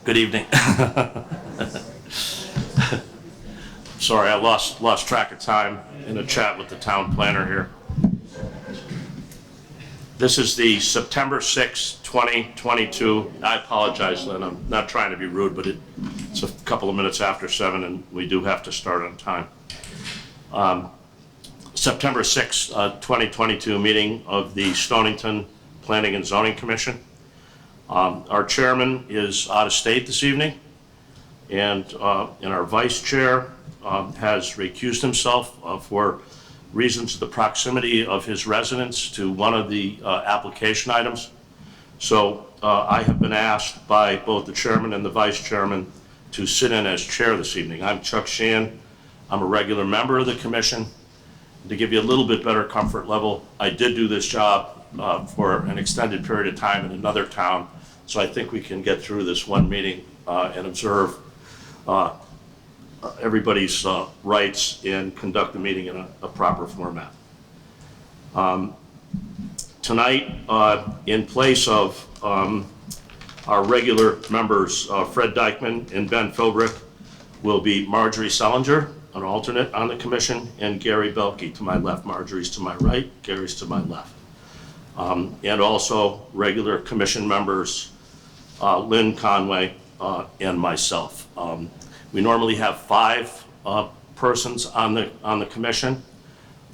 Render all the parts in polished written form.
Good evening. Sorry, I lost track of time in a chat with the town planner here. This is the September 6, 2022. I apologize, Lynn. I'm not trying to be rude, but it's a couple of minutes after 7, and we do have to start on time. September 6, 2022 meeting of the Stonington Planning and Zoning Commission. Our chairman is out of state this evening, and our vice chair has recused himself for reasons of the proximity of his residence to one of the application items. So I have been asked by both the chairman and the vice chairman to sit in as chair this evening. I'm Chuck Sheehan. I'm a regular member of the commission. To give you a little bit better comfort level, I did do this job for an extended period of time in another town, so I think we can get through this one meeting and observe everybody's rights and conduct the meeting in a proper format. Tonight, in place of our regular members, Fred Dykman and Ben Philbrick, will be Marjorie Selinger, an alternate on the commission, and Gary Belke to my left. Marjorie's to my right, Gary's to my left. And also regular commission members, Lynn Conway and myself. We normally have 5 persons on the commission,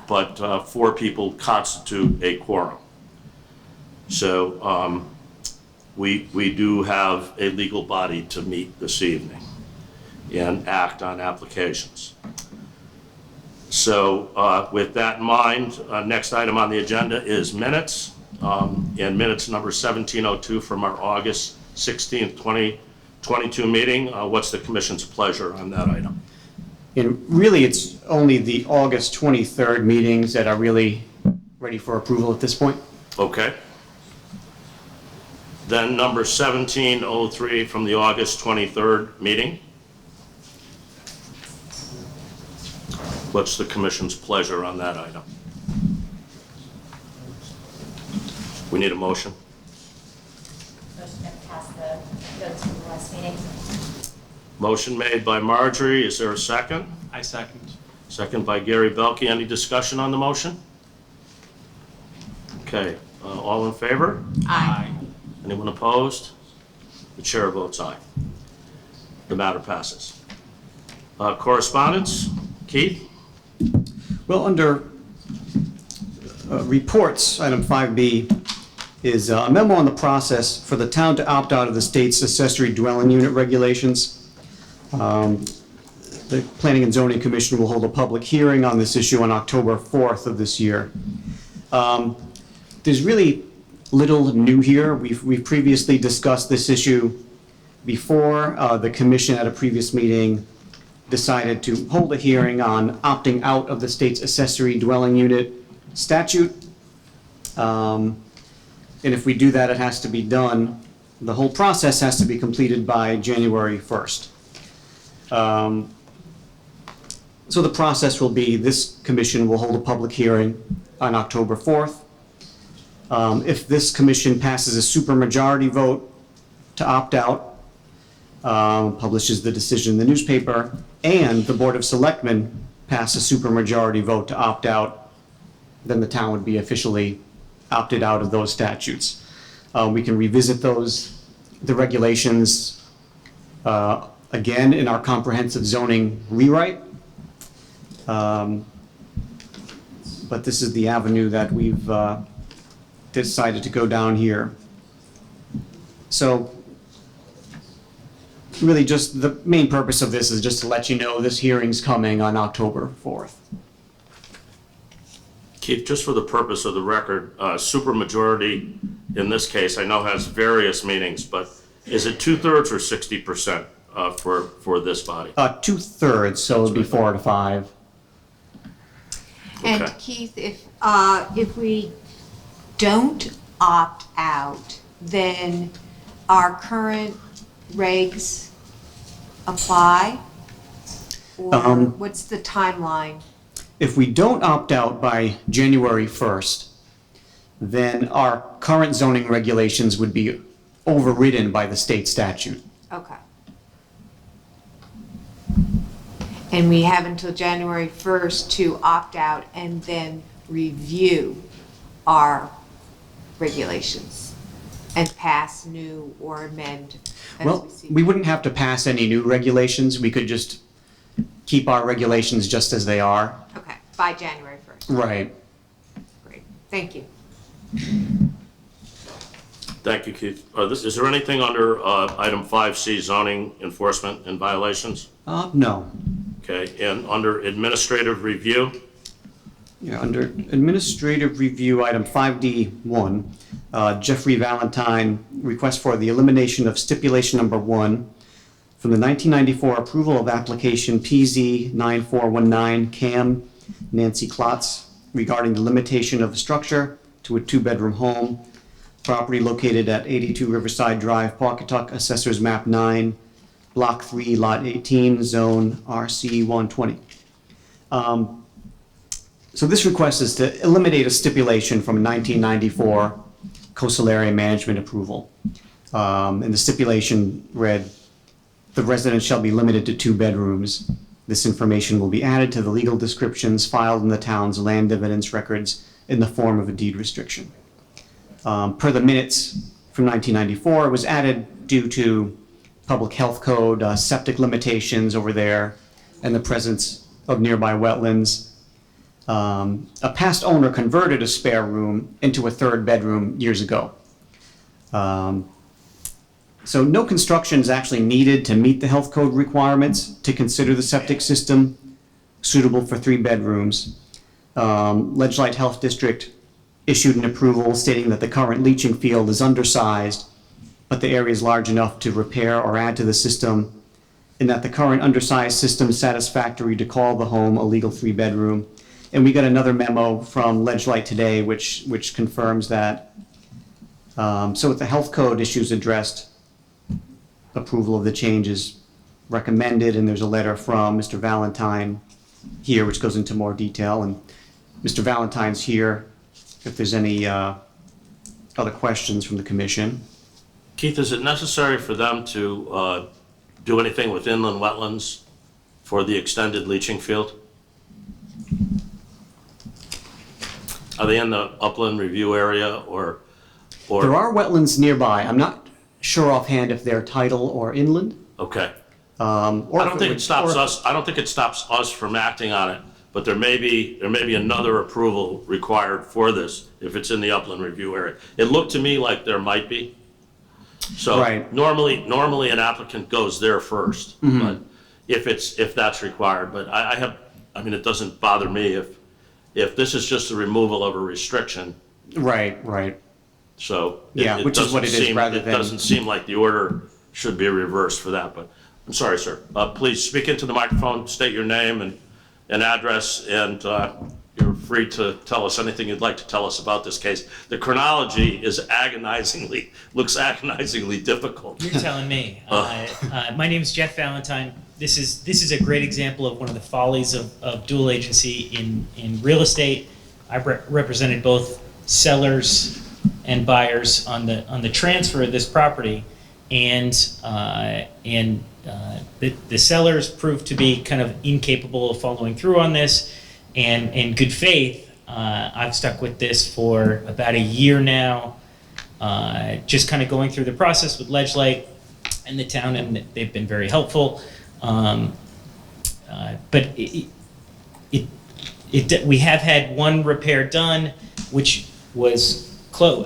but 4 people constitute a quorum. So we do have a legal body to meet this evening and act on applications. So with that in mind, next item on the agenda is minutes, and minutes number 1702 from our August 16th, 2022 meeting. What's the commission's pleasure on that item? And really, it's only the August 23rd meetings that are really ready for approval at this point. Okay. Then number 1703 from the August 23rd meeting. What's the commission's pleasure on that item? We need a motion. Motion to pass the votes from the last meeting. Motion made by Marjorie. Is there a second? I second. Second by Gary Belke. Any discussion on the motion? Okay. All in favor? Aye. Anyone opposed? The chair votes aye. The matter passes. Correspondence? Keith? Well, under reports, item 5B is a memo on the process for the town to opt out of the state's accessory dwelling unit regulations. The Planning and Zoning Commission will hold a public hearing on this issue on October 4th of this year. There's really little new here. We've previously discussed this issue before. The commission at a previous meeting decided to hold a hearing on opting out of the state's accessory dwelling unit statute. And if we do that, it has to be done, the whole process has to be completed by January 1st. So the process will be, this commission will hold a public hearing on October 4th. If this commission passes a supermajority vote to opt out, publishes the decision in the newspaper, and the Board of Selectmen pass a supermajority vote to opt out, then the town would be officially opted out of those statutes. We can revisit the regulations again in our comprehensive zoning rewrite. But this is the avenue that we've decided to go down here. So really just the main purpose of this is just to let you know this hearing's coming on October 4th. Keith, just for the purpose of the record, supermajority in this case, I know has various meanings, but is it 2/3 or 60% for this body? 2/3, so it'd be 4 to 5. And Okay. Keith, if we don't opt out, then our current regs apply? Or what's the timeline? If we don't opt out by January 1st, then our current zoning regulations would be overridden by the state statute. Okay. And we have until January 1st to opt out and then review our regulations and pass new or amend as Well, we see. we wouldn't have to pass any new regulations. We could just keep our regulations just as they are. Okay, by January 1st. Right. Great, thank you. Thank you, Keith. Is there anything under item 5C, zoning enforcement and violations? No. Okay, and under administrative review? Yeah, under administrative review, item 5D1, Jeffrey Valentine request for the elimination of stipulation number 1 from the 1994 approval of application PZ 9419 CAM Nancy Klotz regarding the limitation of a structure to a 2-bedroom home, property located at 82 Riverside Drive, Pawcatuck, Assessors Map 9, Block 3, Lot 18, Zone RC 120. So this request is to eliminate a stipulation from 1994 coastal area management approval. And the stipulation read, the residence shall be limited to 2 bedrooms. This information will be added to the legal descriptions filed in the town's land evidence records in the form of a deed restriction. Per the minutes from 1994, it was added due to public health code, septic limitations over there, and the presence of nearby wetlands. A past owner converted a spare room into a 3rd bedroom years ago. So no construction is actually needed to meet the health code requirements to consider the septic system suitable for 3 bedrooms. Ledgelight Health District issued an approval stating that the current leaching field is undersized, but the area is large enough to repair or add to the system, and that the current undersized system is satisfactory to call the home a legal 3-bedroom. And we got another memo from Ledgelight today which confirms that. So with the health code issues addressed, approval of the change is recommended, and there's a letter from Mr. Valentine here which goes into more detail, and Mr. Valentine's here if there's any other questions from the commission. Keith, is it necessary for them to do anything with inland wetlands for the extended leaching field? Are they in the upland review area or? There are wetlands nearby. I'm not sure offhand if they're tidal or inland. Okay. Or I don't think it stops us. I don't think it stops us from acting on it, but there may be another approval required for this if it's in the upland review area. It looked to me like there might be. So Right. normally an applicant goes there first, but if that's required. But I mean, it doesn't bother me if this is just the removal of a restriction. Right. So Yeah, which is what it is rather it than. doesn't seem like the order should be reversed for that. But I'm sorry, sir. Please speak into the microphone, state your name and address, and you're free to tell us anything you'd like to tell us about this case. The chronology looks agonizingly difficult. You're telling me. My name is Jeff Valentine. This is a great example of one of the follies of dual agency in real estate. I've represented both sellers and buyers on the transfer of this property, and the sellers proved to be kind of incapable of following through on this, and in good faith, I've stuck with this for about a year now, just kind of going through the process with Ledgelight and the town, and they've been very helpful. But we have had one repair done, which was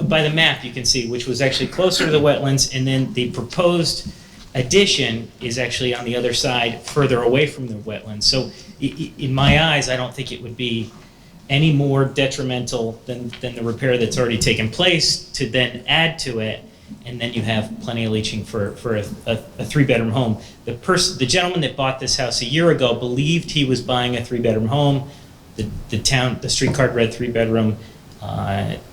by the map you can see, which was actually closer to the wetlands, and then the proposed addition is actually on the other side, further away from the wetlands. So in my eyes, I don't think it would be any more detrimental than the repair that's already taken place to then add to it, and then you have plenty of leaching for a 3-bedroom home. The gentleman that bought this house a year ago believed he was buying a 3-bedroom home. The street card read 3-bedroom.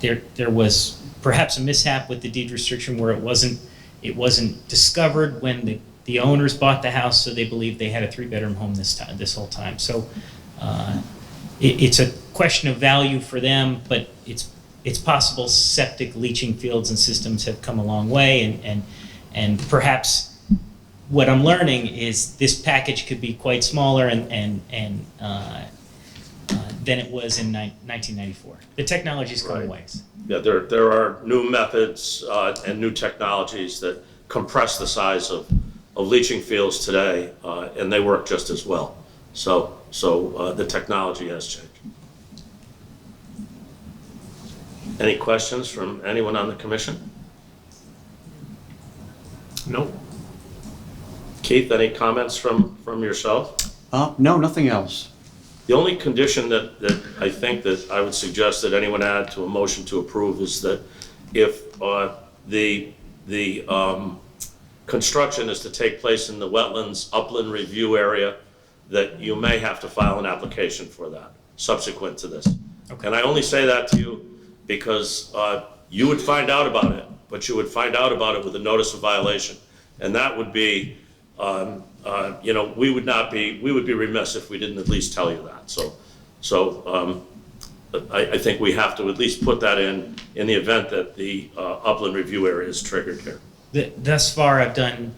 There was perhaps a mishap with the deed restriction where it wasn't discovered when the owners bought the house, so they believed they had a 3-bedroom home this whole time. So it's a question of value for them, but it's possible septic leaching fields and systems have come a long way, and perhaps what I'm learning is this package could be quite smaller than it was in 1994. The technology's come a Right. ways. Yeah, there are new methods and new technologies that compress the size of leaching fields today, and they work just as well. So the technology has changed. Any questions from anyone on the commission? Nope. Keith, any comments from yourself? No, nothing else. The only condition that I think that I would suggest that anyone add to a motion to approve is that if the construction is to take place in the wetlands upland review area, that you may have to file an application for that subsequent to this. Okay. And I only say that to you because you would find out about it, but you would find out about it with a notice of violation. And that would be, we would be remiss if we didn't at least tell you that. So I think we have to at least put that in the event that the upland review area is triggered here. Thus far, I've done,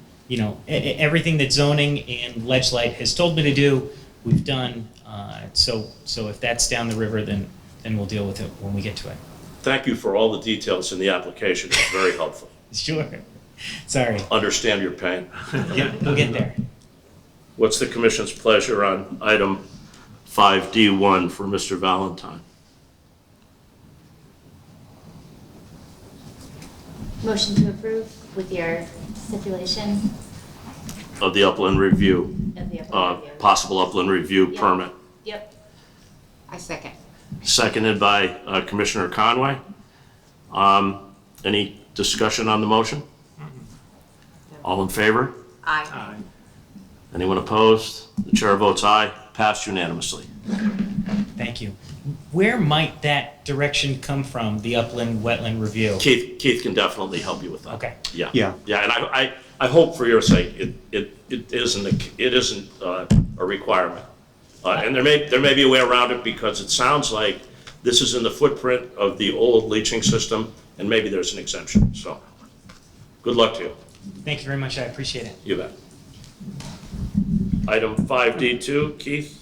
everything that zoning and ledge light has told me to do, we've done. So if that's down the river, then we'll deal with it when we get to it. Thank you for all the details in the application. It's very helpful. Sure. Sorry. Understand your pain. Yeah, we'll get there. What's the commission's pleasure on item 5D1 for Mr. Valentine? Motion to approve with your stipulation Of the upland review, of the upland review. possible upland review Yep. permit. Yep. I second. Seconded by Commissioner Conway. Any discussion on the motion? All in favor? Aye. Anyone opposed? The chair votes aye. Passed unanimously. Thank you. Where might that direction come from, the upland wetland review? Keith can definitely help you with that. Okay. Yeah. Yeah. Yeah, and I hope for your sake, it isn't a requirement. And there may be a way around it because it sounds like this is in the footprint of the old leaching system and maybe there's an exemption. So good luck to you. Thank you very much. I appreciate it. You bet. Item 5D2, Keith?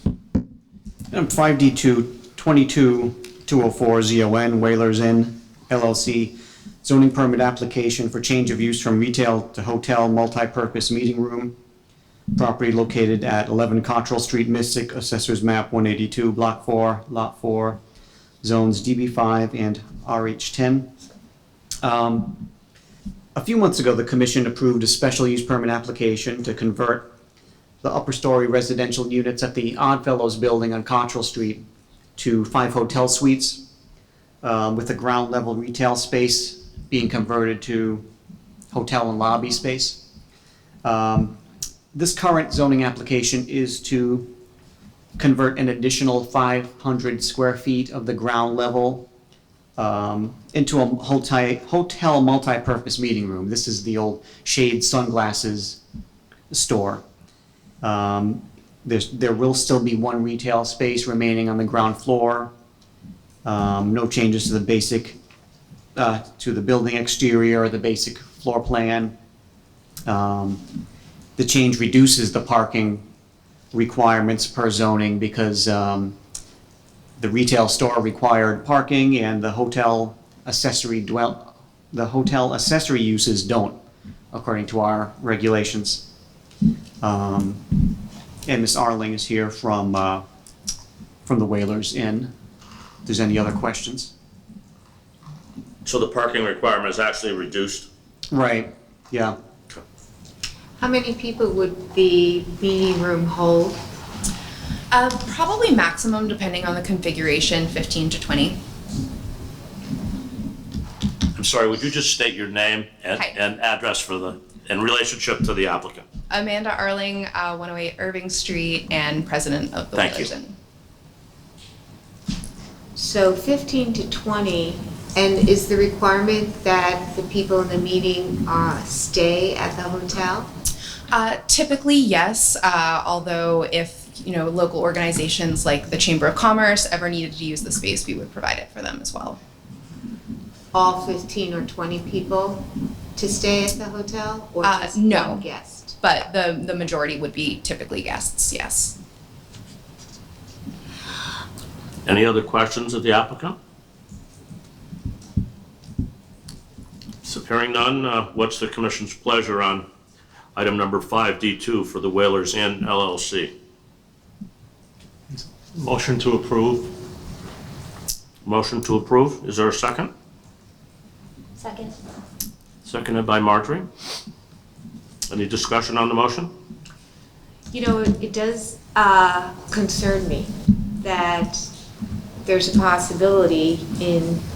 Item 5D2, 22204 ZON, Whalers Inn LLC, zoning permit application for change of use from retail to hotel multi-purpose meeting room. Property located at 11 Cottrell Street, Mystic, Assessors Map 182, Block 4, Lot 4, Zones DB5 and RH10. A few months ago, the commission approved a special use permit application to convert the upper story residential units at the Oddfellows building on Cottrell Street to 5 hotel suites, with the ground level retail space being converted to hotel and lobby space. This current zoning application is to convert an additional 500 square feet of the ground level into a hotel multi-purpose meeting room. This is the old Shade Sunglasses store. There will still be one retail space remaining on the ground floor. No changes to the basic, to the building exterior or the basic floor plan. The change reduces the parking requirements per zoning because the retail store required parking and the hotel accessory uses don't, according to our regulations. And Ms. Arling is here from the Whalers Inn. If there's any other questions? So the parking requirement is actually reduced? Right, yeah. How many people would the meeting room hold? Probably maximum, depending on the configuration, 15 to 20. I'm sorry, would you just state your name Hi. and address in relationship to the applicant? Amanda Arling, 108 Irving Street, and president of the Thank Whalers you. Inn. So 15 to 20, and is the requirement that the people in the meeting stay at the hotel? Typically, yes, although if local organizations like the Chamber of Commerce ever needed to use the space, we would provide it for them as well. All 15 or 20 people to stay at the hotel, or just No. one guest? but the majority would be typically guests, yes. Any other questions of the applicant? So hearing none, what's the commission's pleasure on item number 5D2 for the Whalers Inn LLC? Motion to approve. Motion to approve. Is there a second? Second. Seconded by Marjorie. Any discussion on the motion? You know, it does concern me that there's a possibility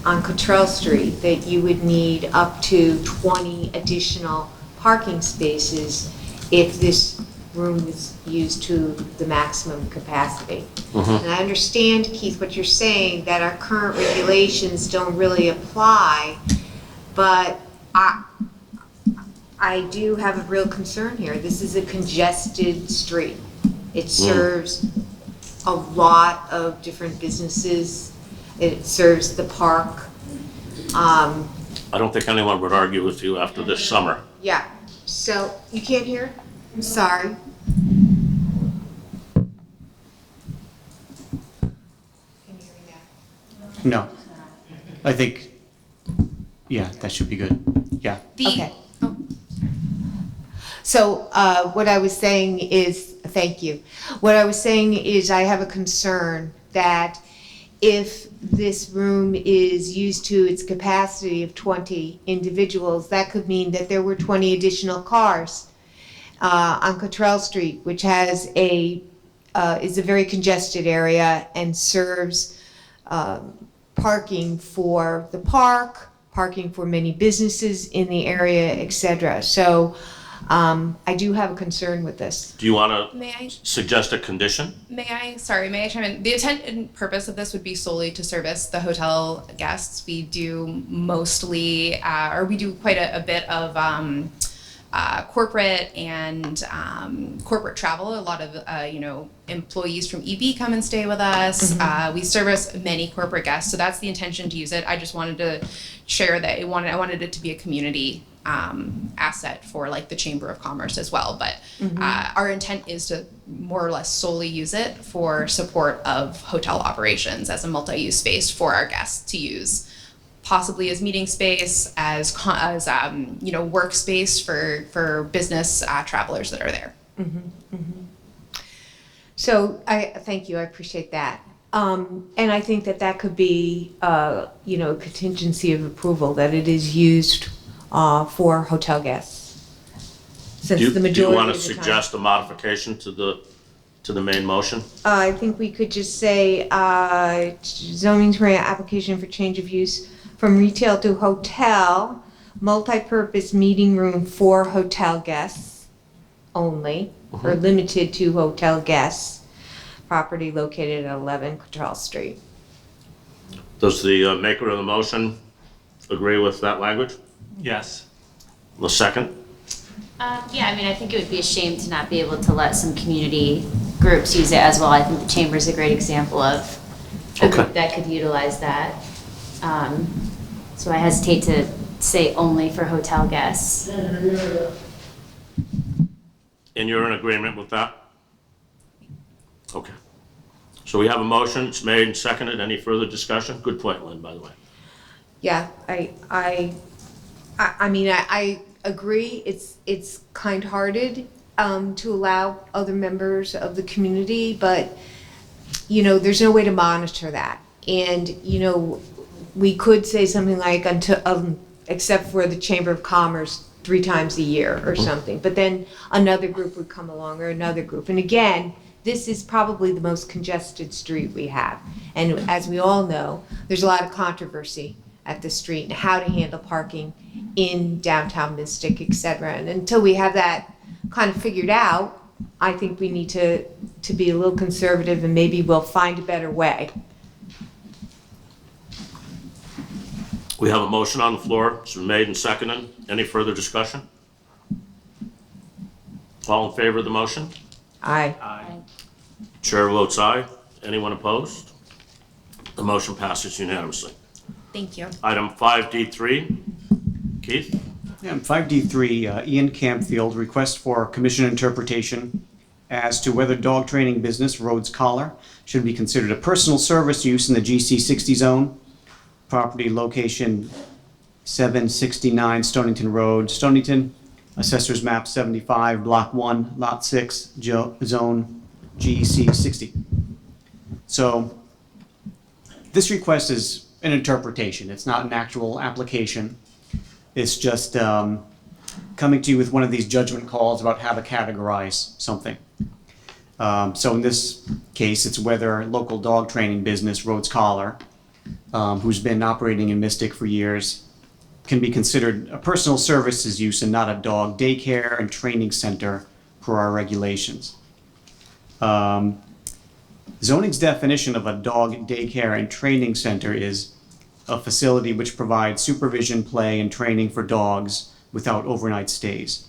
on Cottrell Street that you would need up to 20 additional parking spaces if this room is used to the maximum capacity. And I understand, Keith, what you're saying, that our current regulations don't really apply, but I do have a real concern here. This is a congested street. It serves a lot of different businesses. It serves the park. I don't think anyone would argue with you after this summer. Yeah, so you can't hear? I'm sorry. Can you hear me now? No. I think, yeah, that should be good. Yeah. Okay. So what I was saying is, thank you. What I was saying is I have a concern that if this room is used to its capacity of 20 individuals, that could mean that there were 20 additional cars on Cottrell Street, which is a very congested area and serves parking for the park, parking for many businesses in the area, etc. So I do have a concern with this. Do you want to May I? suggest a condition? May I chime in? The intent and purpose of this would be solely to service the hotel guests. We do mostly, or we do quite a bit of corporate and corporate travel. A lot of employees from EB come and stay with us. We service many corporate guests, so that's the intention to use it. I just wanted to share that I wanted it to be a community asset for like the Chamber of Commerce as well. But our intent is to more or less solely use it for support of hotel operations as a multi-use space for our guests to use, possibly as meeting space, as workspace for business travelers that are there. So I thank you. I appreciate that. And I think that could be, a contingency of approval, that it is used for hotel guests. Since the Do you majority want to of the time. suggest a modification to the main motion? I think we could just say, zoning grant application for change of use from retail to hotel, multi-purpose meeting room for hotel guests only, or limited to hotel guests, property located at 11 Cottrell Street. Does the maker of the motion agree with that language? Yes. The second? Yeah, I mean, I think it would be a shame to not be able to let some community groups use it as well. I think the chamber is a great example of a group that could utilize that. So I hesitate to say only for hotel guests. And you're in agreement with that? Okay. So we have a motion, it's made and seconded. Any further discussion? Good point, Lynn, by the way. Yeah, I mean, I agree. It's kind-hearted to allow other members of the community, but there's no way to monitor that. And we could say something like until except for the Chamber of Commerce 3 times a year or something. But then another group would come along, or another group. And again, this is probably the most congested street we have. And as we all know, there's a lot of controversy at the street and how to handle parking in downtown Mystic, et cetera. And until we have that kind of figured out, I think we need to be a little conservative, and maybe we'll find a better way. We have a motion on the floor. It's been made and seconded. Any further discussion? All in favor of the motion? Aye. Aye. Chair votes aye. Anyone opposed? The motion passes unanimously. Thank you. Item 5D3. Keith? Yeah, 5D3, Ian Campfield, request for commission interpretation as to whether dog training business Rhodes Collar should be considered a personal service use in the GC 60 zone. Property location 769 Stonington Road, Stonington. Assessors map 75, block 1, lot 6, zone GC 60. So this request is an interpretation. It's not an actual application. It's just coming to you with one of these judgment calls about how to categorize something. So in this case, it's whether local dog training business Rhodes Collar, who's been operating in Mystic for years, can be considered a personal services use and not a dog daycare and training center per our regulations. Zoning's definition of a dog daycare and training center is a facility which provides supervision, play, and training for dogs without overnight stays.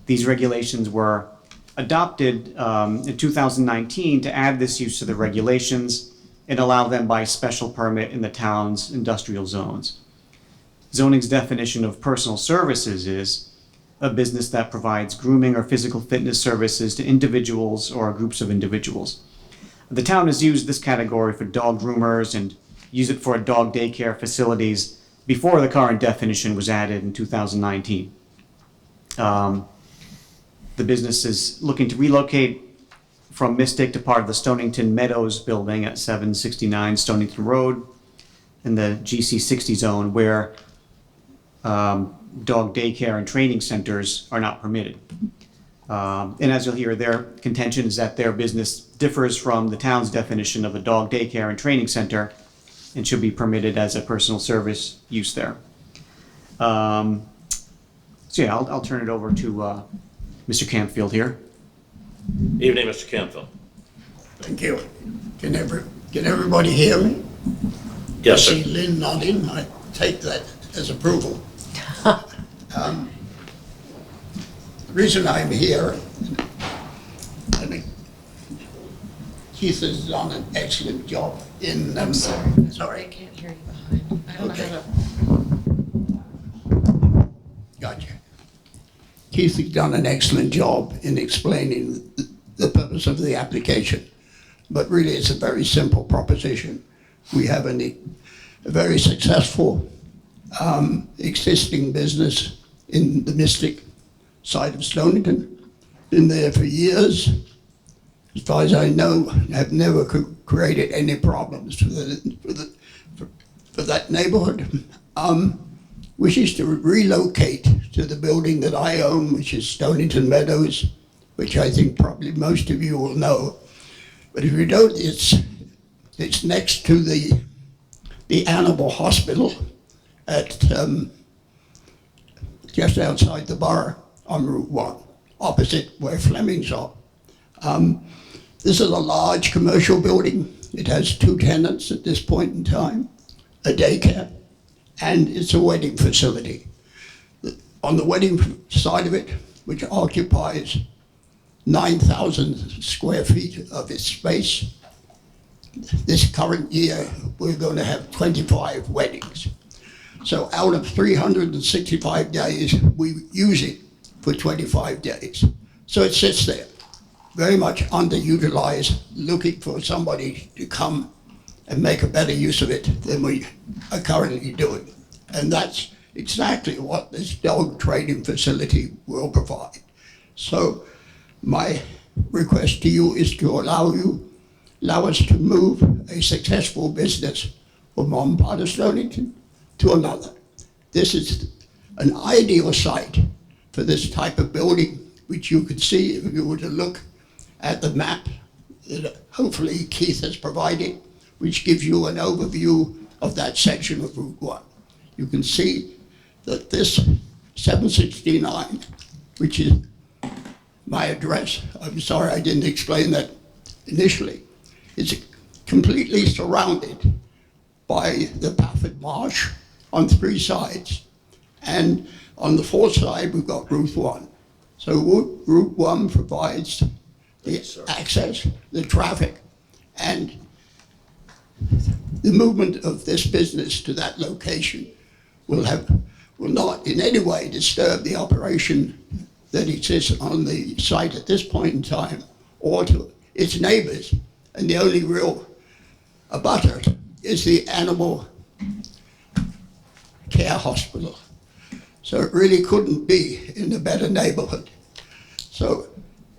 These regulations were adopted in 2019 to add this use to the regulations and allow them by special permit in the town's industrial zones. Zoning's definition of personal services is a business that provides grooming or physical fitness services to individuals or groups of individuals. The town has used this category for dog groomers and used it for dog daycare facilities before the current definition was added in 2019. The business is looking to relocate from Mystic to part of the Stonington Meadows building at 769 Stonington Road in the GC 60 zone where dog daycare and training centers are not permitted. And as you'll hear, their contention is that their business differs from the town's definition of a dog daycare and training center and should be permitted as a personal service use there. So yeah, I'll turn it over to Mr. Campfield here. Evening, Mr. Campbell. Thank you. Can everybody hear me? Yes, I see sir. Lynn nodding. I take that as approval. The reason I'm here, I think Keith has done an excellent job in. I'm sorry, I can't hear you behind. I don't know Okay. how to. Gotcha. Keith has done an excellent job in explaining the purpose of the application, but really it's a very simple proposition. We have a very successful existing business in the Mystic side of Stonington. Been there for years. As far as I know, have never created any problems for that neighborhood. Wishes to relocate to the building that I own, which is Stonington Meadows, which I think probably most of you will know. But if you don't, it's next to the animal hospital at just outside the borough on Route 1, opposite where Fleming's are. This is a large commercial building. It has 2 tenants at this point in time, a daycare, and it's a wedding facility. On the wedding side of it, which occupies 9,000 square feet of its space, this current year, we're going to have 25 weddings. So out of 365 days, we use it for 25 days. So it sits there, very much underutilized, looking for somebody to come and make a better use of it than we are currently doing. And that's exactly what this dog training facility will provide. So my request to you is to allow us to move a successful business from one part of Stonington to another. This is an ideal site for this type of building, which you could see if you were to look at the map that hopefully Keith has provided, which gives you an overview of that section of Route 1. You can see that this 769, which is my address, I'm sorry I didn't explain that initially, is completely surrounded by the Pafford Marsh on 3 sides. And on the 4th side, we've got Route 1. So Route 1 provides the access, the traffic, and the movement of this business to that location will will not in any way disturb the operation that exists on the site at this point in time, or to its neighbors. And the only real abutter is the animal care hospital. So it really couldn't be in a better neighborhood. So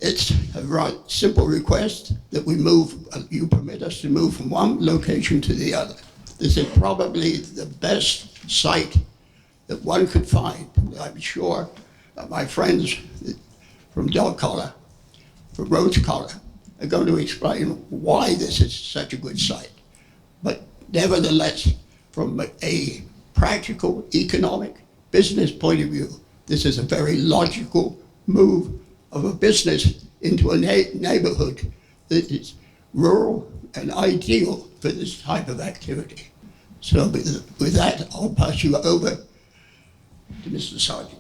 it's a right simple request that we move, you permit us to move from one location to the other. This is probably the best site that one could find. I'm sure that my friends from Dog Collar, from Rose Collar, are going to explain why this is such a good site. But nevertheless, from a practical, economic, business point of view, this is a very logical move of a business into a neighborhood that is rural and ideal for this type of activity. So with that, I'll pass you over to Mr. Sargent.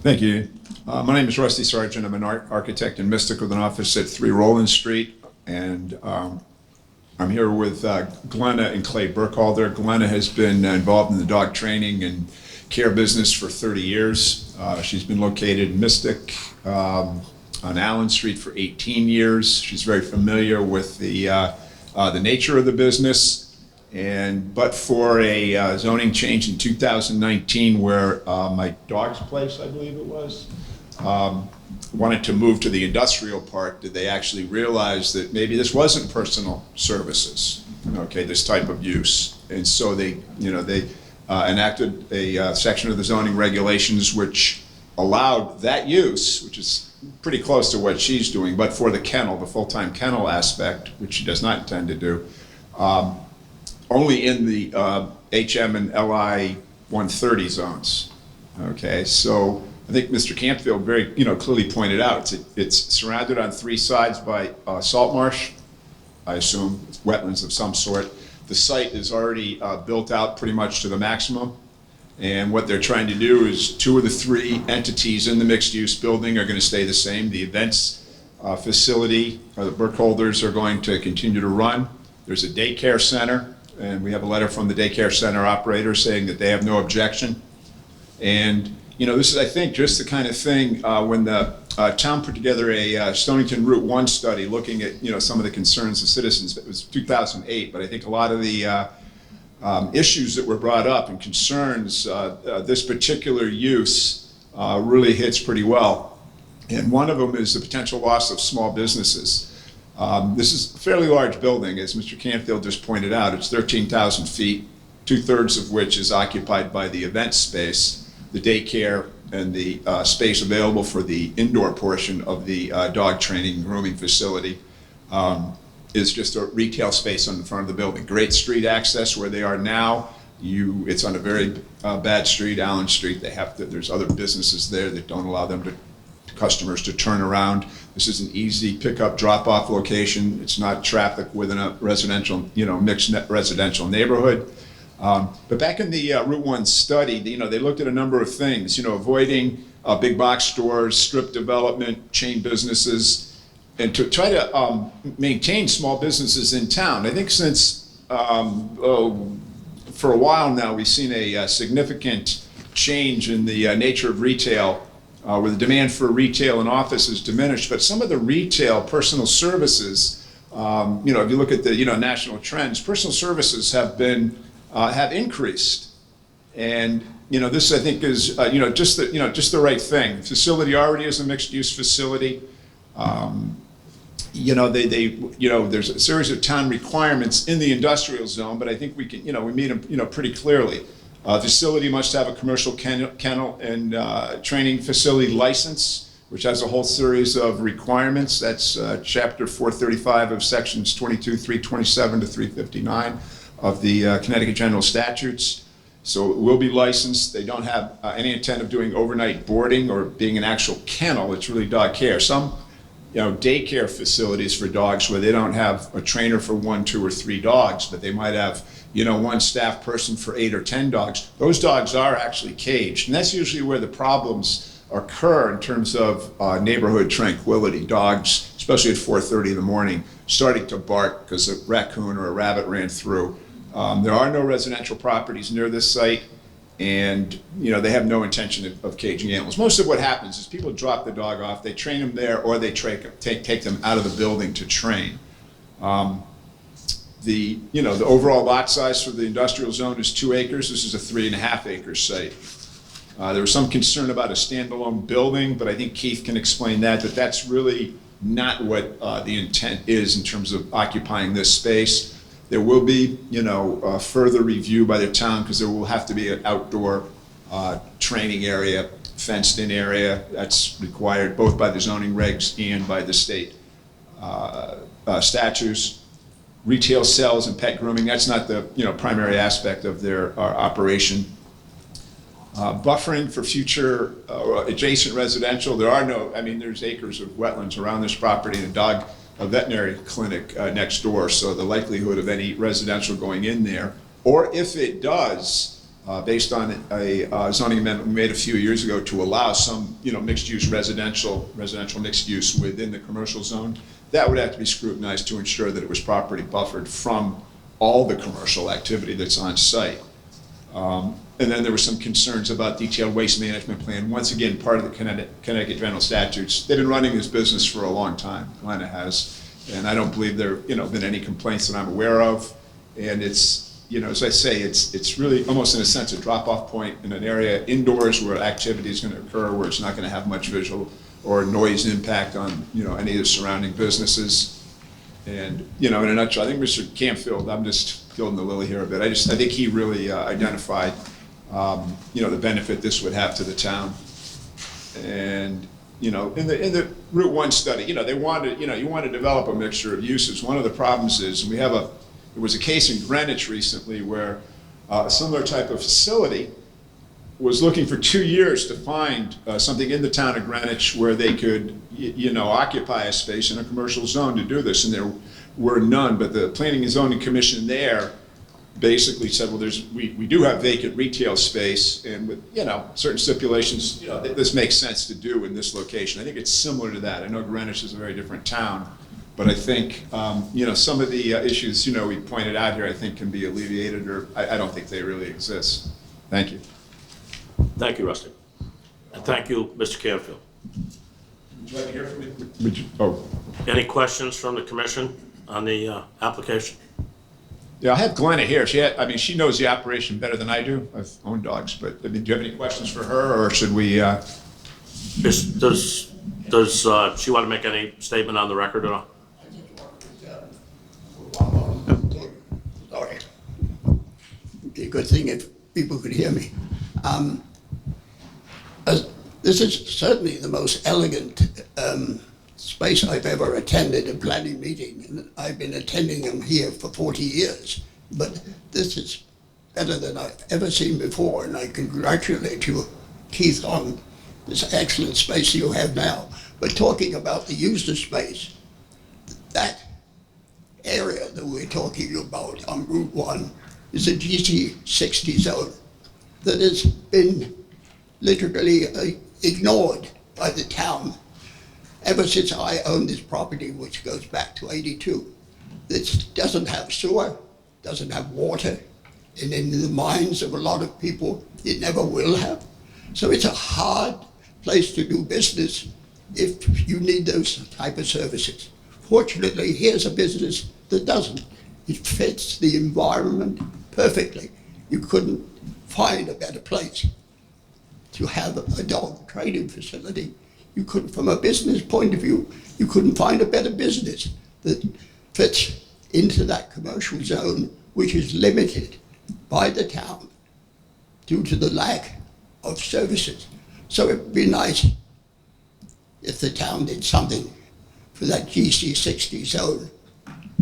Thank you. My name is Rusty Sargent. I'm an architect in Mystic with an office at 3 Roland Street, and I'm here with Glenna and Clay Burkhalter. Glenna has been involved in the dog training and care business for 30 years. She's been located in Mystic on Allen Street for 18 years. She's very familiar with the nature of the business. But for a zoning change in 2019 where my dog's place, I believe it was, wanted to move to the industrial park, did they actually realize that maybe this wasn't personal services, okay, this type of use. And so they enacted a section of the zoning regulations which allowed that use, which is pretty close to what she's doing, but for the kennel, the full-time kennel aspect, which she does not intend to do, only in the HM and LI 130 zones. Okay, so I think Mr. Campfield very clearly pointed out it's surrounded on 3 sides by salt marsh, I assume, wetlands of some sort. The site is already built out pretty much to the maximum. And what they're trying to do is 2 of the 3 entities in the mixed-use building are going to stay the same. The events facility, the Burkholders are going to continue to run. There's a daycare center, and we have a letter from the daycare center operator saying that they have no objection. And this is, I think, just the kind of thing when the town put together a Stonington Route 1 study looking at some of the concerns of citizens. It was 2008, but I think a lot of the issues that were brought up and concerns, this particular use really hits pretty well. And one of them is the potential loss of small businesses. This is a fairly large building, as Mr. Campfield just pointed out. It's 13,000 feet, 2/3 of which is occupied by the event space, the daycare, and the space available for the indoor portion of the dog training and grooming facility. Is just a retail space on the front of the building. Great street access where they are now. It's on a very bad street, Allen Street. There's other businesses there that don't allow customers to turn around. This is an easy pickup, drop-off location. It's not traffic within a residential, mixed residential neighborhood. But back in the Route 1 study, they looked at a number of things, avoiding big box stores, strip development, chain businesses, and to try to maintain small businesses in town. I think since, for a while now, we've seen a significant change in the nature of retail, where the demand for retail and office has diminished, but some of the retail personal services, if you look at the national trends, personal services have increased. And this I think is just the right thing. The facility already is a mixed-use facility. There's a series of town requirements in the industrial zone, but I think we can, we meet them, pretty clearly. Facility must have a commercial kennel and training facility license, which has a whole series of requirements. That's chapter 435 of sections 22, 327 to 359 of the Connecticut General Statutes. So it will be licensed. They don't have any intent of doing overnight boarding or being an actual kennel. It's really dog care. Some daycare facilities for dogs where they don't have a trainer for 1, 2, or 3 dogs, but they might have, one staff person for 8 or 10 dogs. Those dogs are actually caged, and that's usually where the problems occur in terms of neighborhood tranquility. Dogs, especially at 4:30 in the morning, starting to bark because a raccoon or a rabbit ran through. There are no residential properties near this site. And, they have no intention of caging animals. Most of what happens is people drop the dog off, they train them there, or they take them out of the building to train. The overall lot size for the industrial zone is 2 acres. This is a 3.5 acre site. There was some concern about a standalone building, but I think Keith can explain that that's really not what the intent is in terms of occupying this space. There will be, further review by the town because there will have to be an outdoor training area, fenced-in area that's required both by the zoning regs and by the state statutes. Retail sales and pet grooming, that's not the primary aspect of their operation. Buffering for future adjacent residential, there's acres of wetlands around this property and a veterinary clinic next door, so the likelihood of any residential going in there, or if it does, based on a zoning amendment we made a few years ago to allow some mixed-use residential mixed use within the commercial zone, that would have to be scrutinized to ensure that it was properly buffered from all the commercial activity that's on site. And then there were some concerns about detailed waste management plan. Once again, part of the Connecticut general statutes. They've been running this business for a long time, Glenna has, and I don't believe there been any complaints that I'm aware of. And it's, as I say, it's really almost in a sense a drop-off point in an area indoors where activity is going to occur, where it's not going to have much visual or noise impact on any of the surrounding businesses. And in a nutshell, I think Mr. Campfield, I'm just gilding the lily here a bit. I think he really identified the benefit this would have to the town. And in the Route 1 study, they wanted, you want to develop a mixture of uses. One of the problems is, and there was a case in Greenwich recently where a similar type of facility was looking for 2 years to find something in the town of Greenwich where they could, occupy a space in a commercial zone to do this, and there were none. But the Planning and Zoning Commission there basically said, well, we do have vacant retail space, and with certain stipulations, this makes sense to do in this location. I think it's similar to that. I know Greenwich is a very different town, but I think some of the issues we pointed out here I think can be alleviated, or I don't think they really exist. Thank you. Thank you, Rusty. And thank you, Mr. Canfield. Would you like to hear from me? Any questions from the commission on the application? Yeah, I have Glenna here. She knows the operation better than I do. I've owned dogs, but do you have any questions for her, or should we? Does she want to make any statement on the record at all? Sorry. It'd be a good thing if people could hear me. This is certainly the most elegant space I've ever attended a planning meeting, and I've been attending them here for 40 years. But this is better than I've ever seen before, and I congratulate you, Keith, on this excellent space you have now. But talking about the user space, that area that we're talking about on Route 1 is a GC 60 zone that has been literally ignored by the town ever since I owned this property, which goes back to '82. This doesn't have sewer, doesn't have water, and in the minds of a lot of people, it never will have. So it's a hard place to do business if you need those type of services. Fortunately, here's a business that doesn't. It fits the environment perfectly. You couldn't find a better place to have a dog training facility. You couldn't, from a business point of view, you couldn't find a better business that fits into that commercial zone, which is limited by the town due to the lack of services. So it'd be nice if the town did something for that GC 60 zone.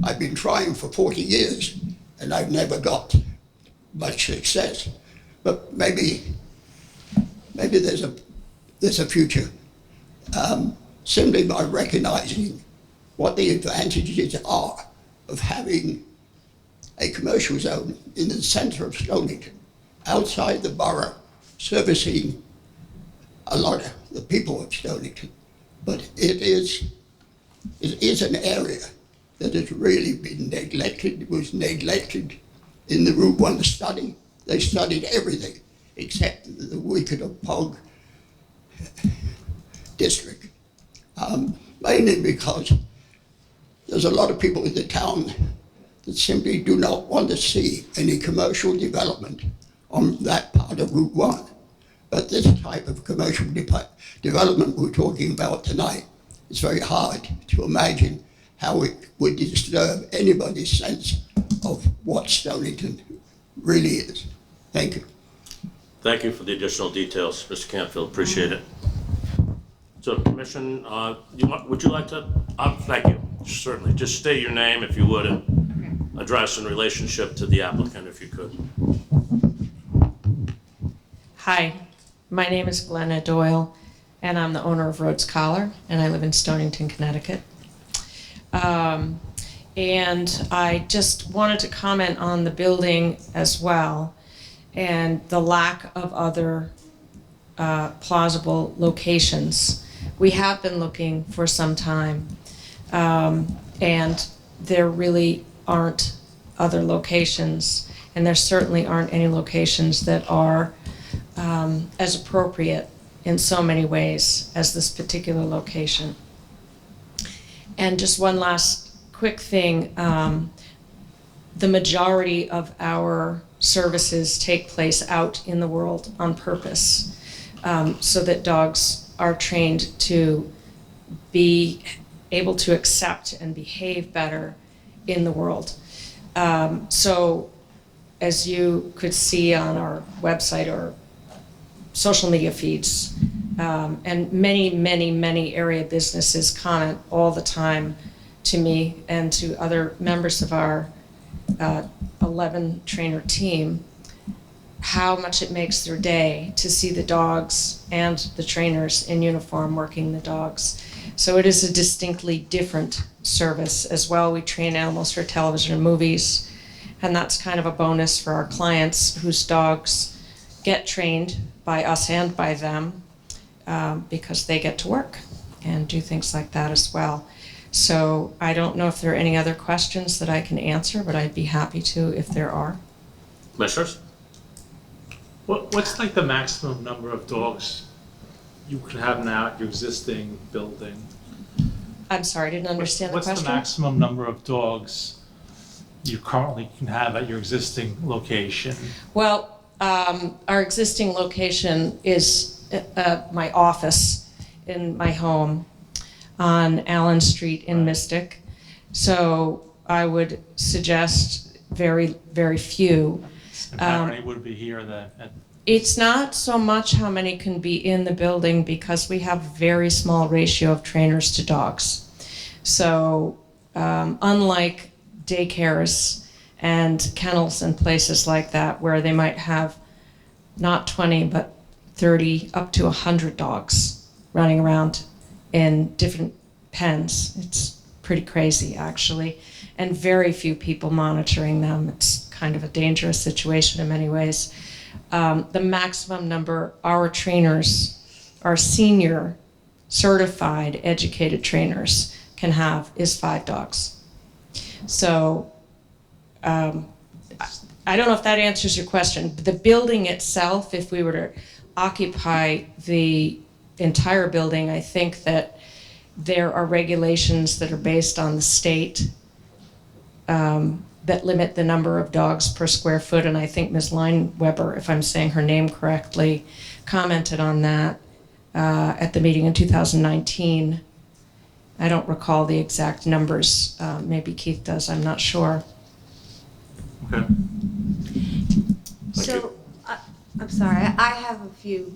I've been trying for 40 years and I've never got much success, but maybe there's a future. Simply by recognizing what the advantages are of having a commercial zone in the center of Stonington, outside the borough, servicing a lot of the people of Stonington. But it is an area that has really been neglected. It was neglected in the Route 1 study. They studied everything. except the Wicked-Pog district. Mainly because there's a lot of people in the town that simply do not want to see any commercial development on that part of Route 1. But this type of commercial development we're talking about tonight, it's very hard to imagine how it would disturb anybody's sense of what Stonington really is. Thank you. Thank you for the additional details, Mr. Cantfield, appreciate it. So Commission, would you like to, thank you, certainly. Just state your name if you would and address in relationship to the applicant if you could. Hi, my name is Glenna Doyle, and I'm the owner of Rhodes Collar, and I live in Stonington, Connecticut. And I just wanted to comment on the building as well and the lack of other plausible locations. We have been looking for some time, and there really aren't other locations, and there certainly aren't any locations that are as appropriate in so many ways as this particular location. And just one last quick thing, the majority of our services take place out in the world on purpose, so that dogs are trained to be able to accept and behave better in the world. So as you could see on our website or social media feeds, and many area businesses comment all the time to me and to other members of our 11 trainer team how much it makes their day to see the dogs and the trainers in uniform working the dogs. So it is a distinctly different service as well. We train animals for television and movies, and that's kind of a bonus for our clients whose dogs get trained by us and by them, because they get to work and do things like that as well. So I don't know if there are any other questions that I can answer, but I'd be happy to if there are. Commissioners? What's like the maximum number of dogs you can have now at your existing building? I'm sorry, I didn't understand the question. What's the maximum number of dogs you currently can have at your existing location? Well, our existing location is my office in my home on Allen Street in Mystic. So I would suggest very, very few. And how many would be here then? It's not so much how many can be in the building because we have a very small ratio of trainers to dogs. So unlike daycares and kennels and places like that where they might have not 20 but 30 up to 100 dogs running around in different pens. It's pretty crazy actually, and very few people monitoring them. It's kind of a dangerous situation in many ways. The maximum number our trainers, our senior certified educated trainers can have is 5 dogs. So I don't know if that answers your question. The building itself, if we were to occupy the entire building, I think that there are regulations that are based on the state that limit the number of dogs per square foot, and I think Ms. Lineweber, if I'm saying her name correctly, commented on that at the meeting in 2019. I don't recall the exact numbers. Maybe Keith does, I'm not sure. Okay. So, I'm sorry, I have a few.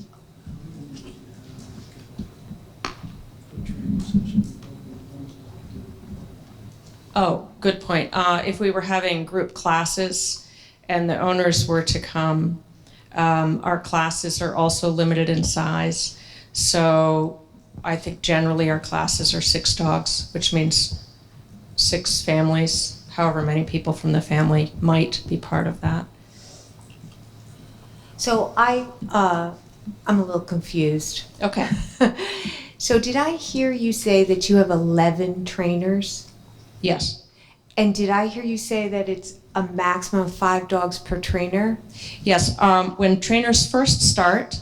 Oh, good point. If we were having group classes and the owners were to come, our classes are also limited in size. So I think generally our classes are 6 dogs, which means 6 families, however many people from the family might be part of that. So I'm a little confused. Okay. So did I hear you say that you have 11 trainers? Yes. And did I hear you say that it's a maximum of 5 dogs per trainer? Yes, when trainers first start,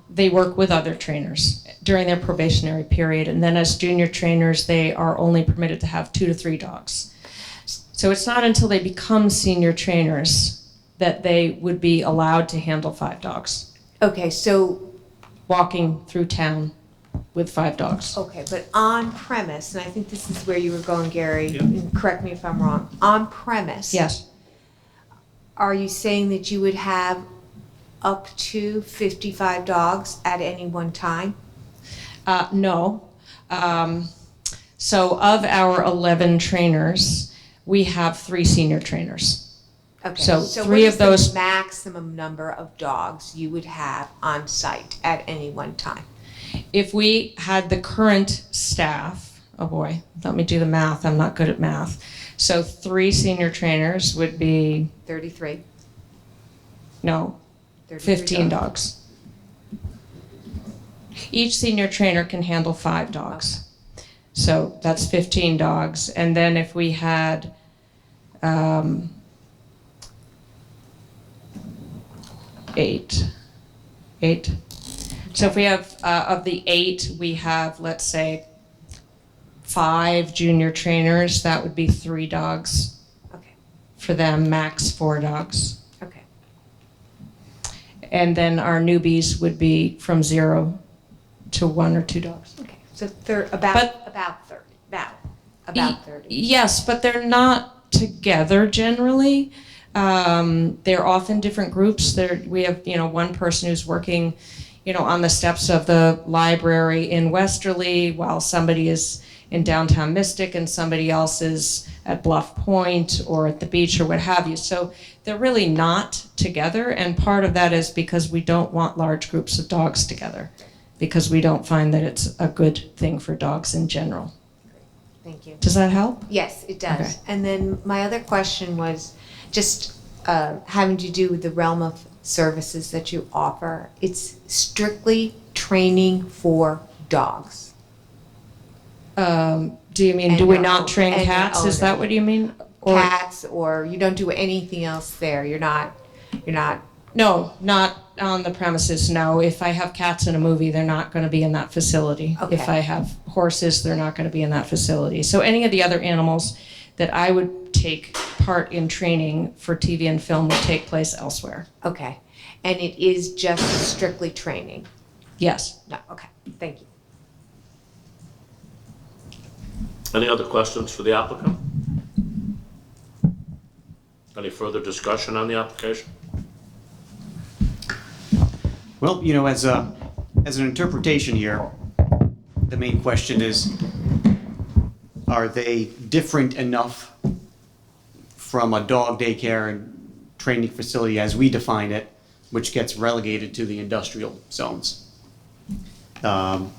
they work with other trainers during their probationary period, and then as junior trainers, they are only permitted to have 2 to 3 dogs. So it's not until they become senior trainers that they would be allowed to handle 5 dogs, Okay, so, walking through town with 5 dogs. okay, but on premise, and I think this is where you were going, Gary, and correct me if I'm wrong. On premise. Yes, Are you saying that you would have up to 55 dogs at any one time? no. So of our 11 trainers, we have 3 senior trainers. Okay, So so 3 what of is those- the maximum number of dogs you would have on site at any one time? If we had the current staff, oh boy, let me do the math, I'm not good at math. So 3 senior trainers would be, 33? no, 33 15 dogs. Each senior trainer can handle 5 dogs. So that's 15 dogs. And then if we had, 8. So if we have, of the 8, we have, let's say, 5 junior trainers, that would be 3 dogs Okay, for them, max 4 dogs. okay. And then our newbies would be from 0 to 1 or 2 dogs. Okay, so about 30, about 30. Yes, but they're not together generally. They're often different groups. We have, one person who's working, on the steps of the library in Westerly while somebody is in downtown Mystic and somebody else is at Bluff Point or at the beach or what have you. So they're really not together, and part of that is because we don't want large groups of dogs together, because we don't find that it's a good thing for dogs in general. Thank you. Does that help? Yes, it does. Okay. And then my other question was just having to do with the realm of services that you offer. It's strictly training for dogs. Do you mean, And do we your not own- train and your cats? Is owner. that what you mean? Or Cats, or you don't do anything else there. You're not. no, not on the premises. No, if I have cats in a movie, they're not going to be in that facility. Okay. If I have horses, they're not going to be in that facility. So any of the other animals that I would take part in training for TV and film would take place elsewhere. Okay. And it is just strictly training. Yes. No. Okay. Thank you. Any other questions for the applicant? Any further discussion on the application? Well, as an interpretation here, the main question is, are they different enough from a dog daycare and training facility as we define it, which gets relegated to the industrial zones? So,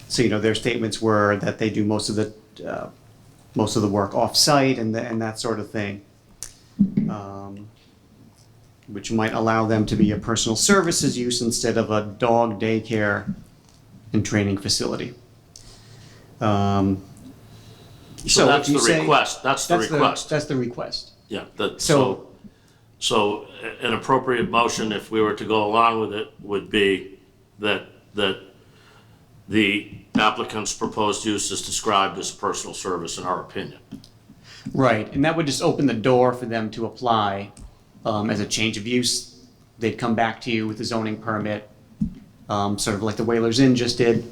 their statements were that they do most of the work off-site and that sort of thing, which might allow them to be a personal services use instead of a dog daycare and training facility. So So that's if you the say- request, that's the request. That's the request. Yeah, So- so an appropriate motion, if we were to go along with it, would be that the applicant's proposed use is described as personal service in our opinion. Right, and that would just open the door for them to apply as a change of use. They'd come back to you with a zoning permit, sort of like the Whalers Inn just did,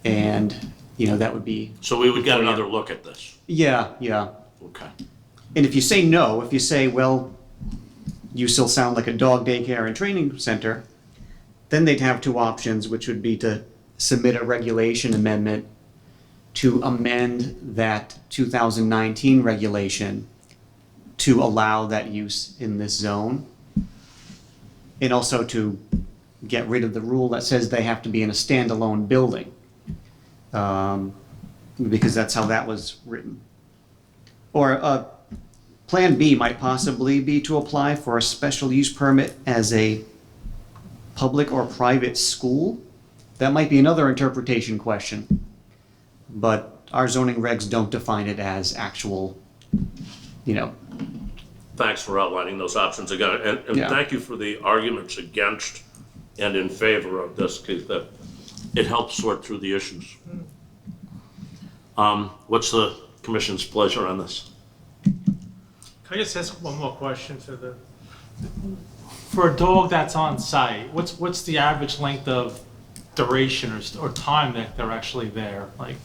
and, that would be, So we would get another look at this. yeah. Okay. And if you say no, if you say, well, you still sound like a dog daycare and training center, then they'd have 2 options, which would be to submit a regulation amendment to amend that 2019 regulation to allow that use in this zone, and also to get rid of the rule that says they have to be in a standalone building, because that's how that was written. Or Plan B might possibly be to apply for a special use permit as a public or private school. That might be another interpretation question, but our zoning regs don't define it as actual Thanks for outlining those options again, and Yeah. thank you for the arguments against and in favor of this, because that it helps sort through the issues. What's the commission's pleasure on this? Can I just ask one more question for a dog that's on site, what's the average length of duration or time that they're actually there? Like,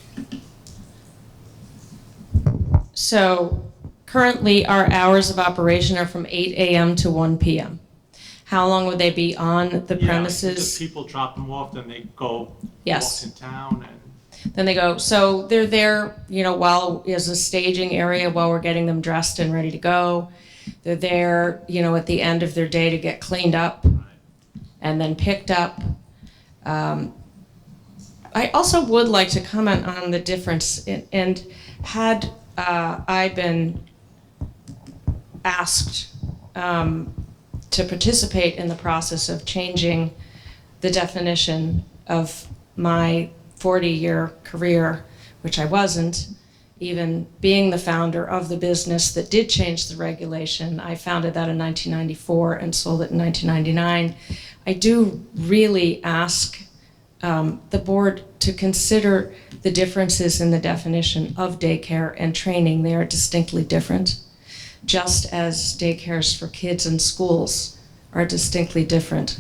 So currently, our hours of operation are from 8 a.m. to 1 p.m. How long would they be on the yeah, like, premises? just people drop them off, then they go Yes. walks in town and. Then they go, so they're there, while as a staging area while we're getting them dressed and ready to go. They're there, at the end of their day to get cleaned up and then picked up. I also would like to comment on the difference and had I been asked to participate in the process of changing the definition of my 40-year career, which I wasn't, even being the founder of the business that did change the regulation. I founded that in 1994 and sold it in 1999. I do really ask the board to consider the differences in the definition of daycare and training. They are distinctly different, just as daycares for kids in schools are distinctly different.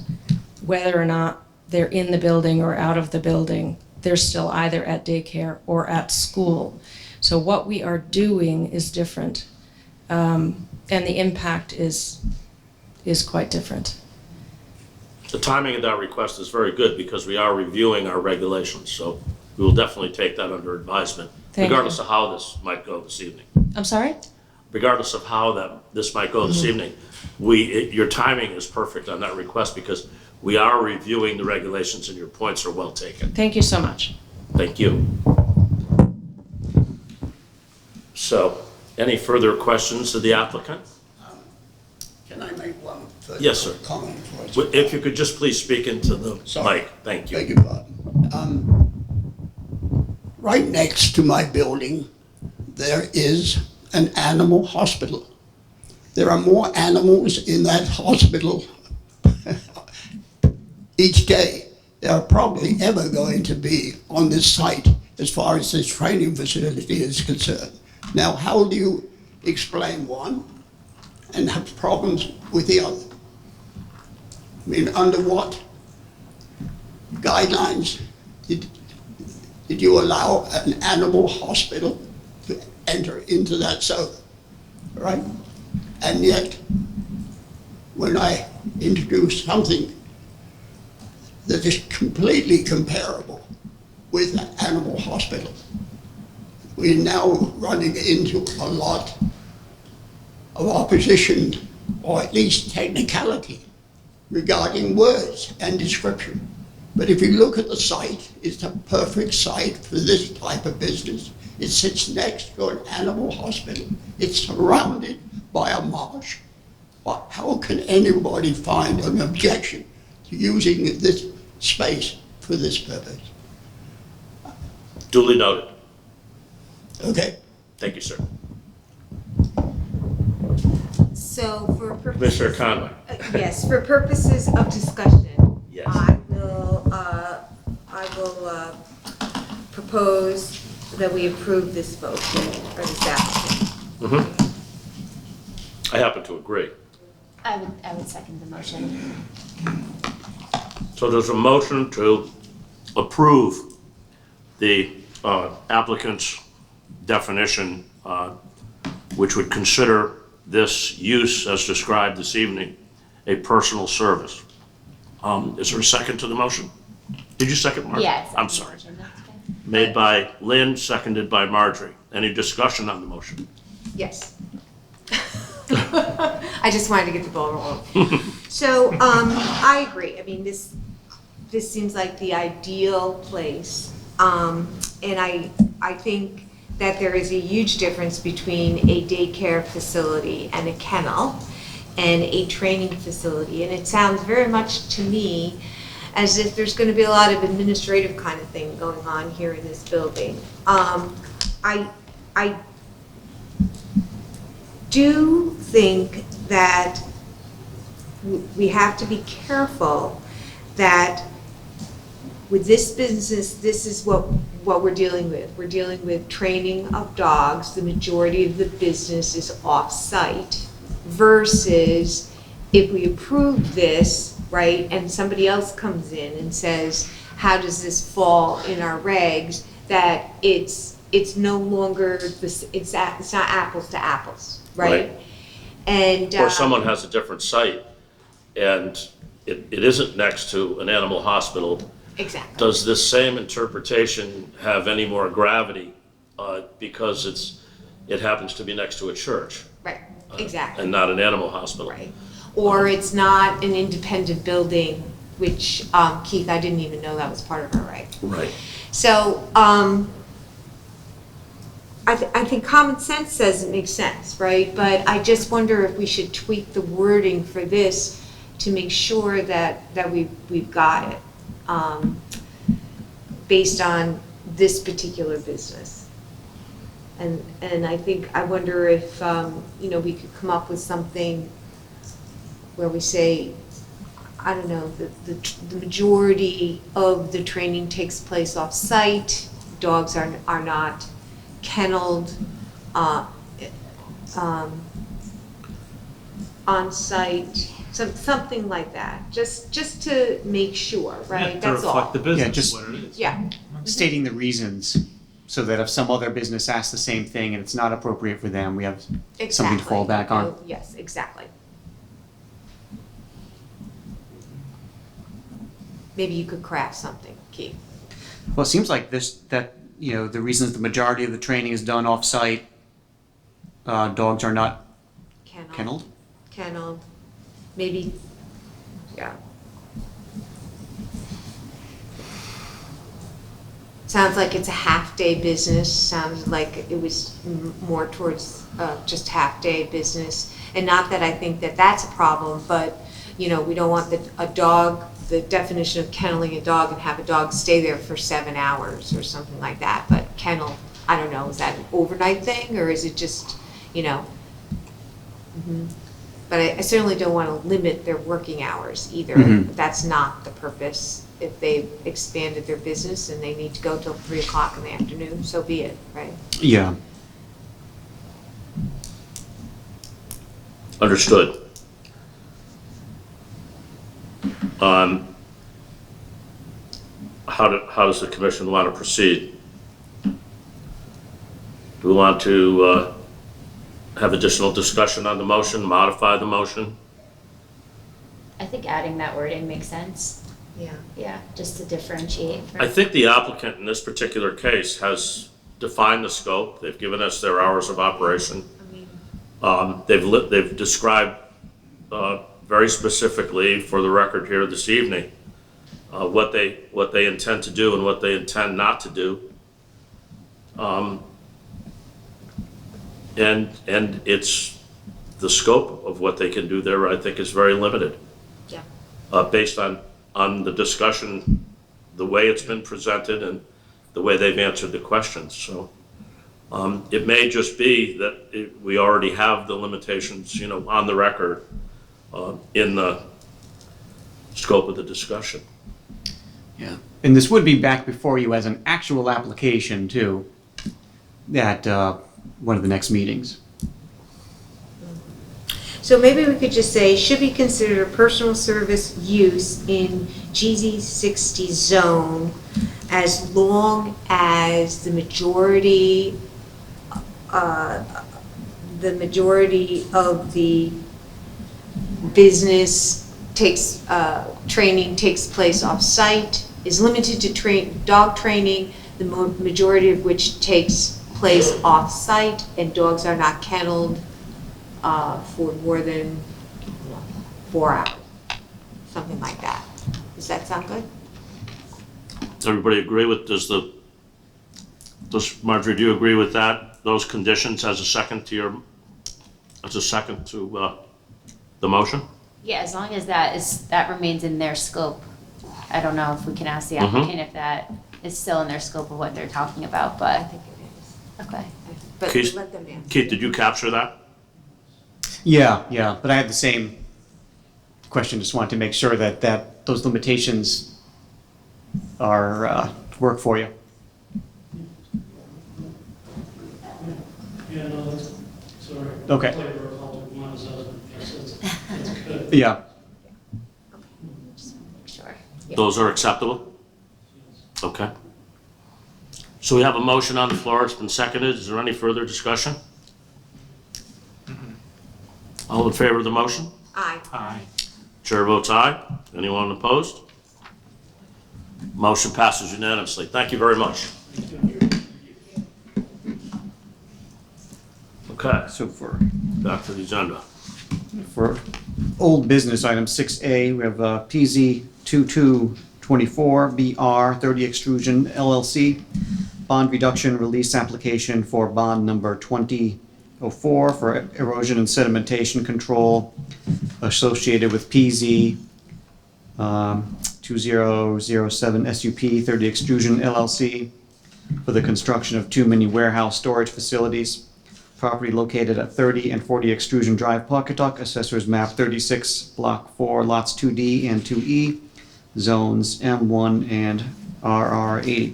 Whether or not they're in the building or out of the building, they're still either at daycare or at school. So what we are doing is different, and the impact is quite different. The timing of that request is very good because we are reviewing our regulations, so we will definitely take that under advisement, Thank regardless you. of how this might go this evening. I'm sorry? Regardless of how this might go this evening, your timing is perfect on that request because we are reviewing the regulations and your points are well taken. Thank you so much. Thank you. So, any further questions of the applicant? Can I make one further Yes, sir. comment? If you could just please speak into the Sorry. mic, thank Beg you. your pardon. Right next to my building, there is an animal hospital. There are more animals in that hospital each day. There are probably ever going to be on this site as far as this training facility is concerned. Now, how do you explain one and have problems with the other? I mean, under what guidelines did you allow an animal hospital to enter into that zone, right? And yet, when I introduce something that is completely comparable with an animal hospital, we're now running into a lot of opposition, or at least technicality, regarding words and description. But if you look at the site, it's a perfect site for this type of business. It sits next to an animal hospital. It's surrounded by a marsh. How can anybody find an objection to using this space for this purpose? Duly noted. Okay. Thank you, sir. So for purposes. Commissioner Conway. Yes, for purposes of discussion. Yes. I will propose that we approve this motion, or this application. I happen to agree. I would second the motion. So there's a motion to approve the applicant's definition, which would consider this use as described this evening a personal service. Is there a second to the motion? Did you second, Marjorie? Yes. I'm sorry. Made by Lynn, seconded by Marjorie. Any discussion on the motion? Yes. I just wanted to get the ball rolling. So, I agree. I mean, this seems like the ideal place. And I think that there is a huge difference between a daycare facility and a kennel and a training facility. And it sounds very much to me as if there's going to be a lot of administrative kind of thing going on here in this building. do think that we have to be careful that with this business, this is what we're dealing with. We're dealing with training of dogs. The majority of the business is off-site versus if we approve this, right, and somebody else comes in and says, how does this fall in our regs, that it's no longer, it's not apples to apples, right? And Or someone has a different site and it isn't next to an animal hospital. exactly. Does this same interpretation have any more gravity because it happens to be next to a church Right, exactly. and not an animal hospital? Right. Or it's not an independent building, which, Keith, I didn't even know that was part of our reg. Right. So, I think common sense says it makes sense, right? But I just wonder if we should tweak the wording for this to make sure that we've got it, based on this particular business. And I wonder if, we could come up with something where we say, I don't know, the majority of the training takes place off-site, dogs are not kenneled, on-site, something like that, just to make sure, right? To That's all. reflect the business, just- what it is. Yeah, Stating the reasons, so that if some other business asks the same thing and it's not appropriate for them, we have exactly. something to fall back on. Yes, exactly. Maybe you could craft something, Keith. Well, it seems like the reasons the majority of the training is done off-site, dogs are not kenneled. Kenneled, maybe, yeah. Sounds like it's a half-day business, sounds like it was more towards just half-day business. And not that I think that that's a problem, but, we don't want the definition of kenneling a dog and have a dog stay there for 7 hours or something like that. But kennel, I don't know, is that an overnight thing or is it just, But I certainly don't want to limit their working hours either. Mhm. That's not the purpose. If they've expanded their business and they need to go till 3 o'clock in the afternoon, so be it, right? Yeah. Understood. How does the commission want to proceed? Do we want to have additional discussion on the motion, modify the motion? I think adding that word in makes sense. Yeah. Yeah, just to differentiate. I think the applicant in this particular case has defined the scope. They've given us their hours of operation. They've described very specifically, for the record here this evening, what they intend to do and what they intend not to do. And it's the scope of what they can do there, I think, is very limited. Yeah. Based on the discussion, the way it's been presented and the way they've answered the questions. So it may just be that we already have the limitations, on the record in the scope of the discussion. Yeah. And this would be back before you as an actual application too, at one of the next meetings. So maybe we could just say, should be considered a personal service use in GZ60 zone as long as the majority of the business training takes place off-site, is limited to dog training, the majority of which takes place off-site, and dogs are not kenneled for more than 4 hours, something like that. Does that sound good? Does everybody agree with, Marjorie, do you agree with that, those conditions as a second to the motion? Yeah, as long as that remains in their scope. I don't know if we can ask the applicant if that is still in their scope of what they're talking about, I but, think it is. okay. But Keith? let them answer. Keith, did you capture that? Yeah, but I had the same question, just wanted to make sure that those limitations are, work for you. Yeah, no, that's, sorry. Okay. Flavor of all the ones, that's good. Yeah, Sure. Those are acceptable? Okay. So we have a motion on the floor, it's been seconded, is there any further discussion? All in favor of the motion? Aye. Aye. Chair votes aye. Anyone opposed? Motion passes unanimously. Thank you very much. Okay, so back to the agenda. for old business, item 6A, we have PZ 2224 BR 30 Extrusion LLC, bond reduction release application for bond number 2004 for erosion and sedimentation control associated with PZ 2007 SUP 30 Extrusion LLC for the construction of 2 mini warehouse storage facilities. Property located at 30 and 40 Extrusion Drive, Pawcatuck, Assessor's Map 36, Block 4, Lots 2D and 2E, Zones M1 and RR80.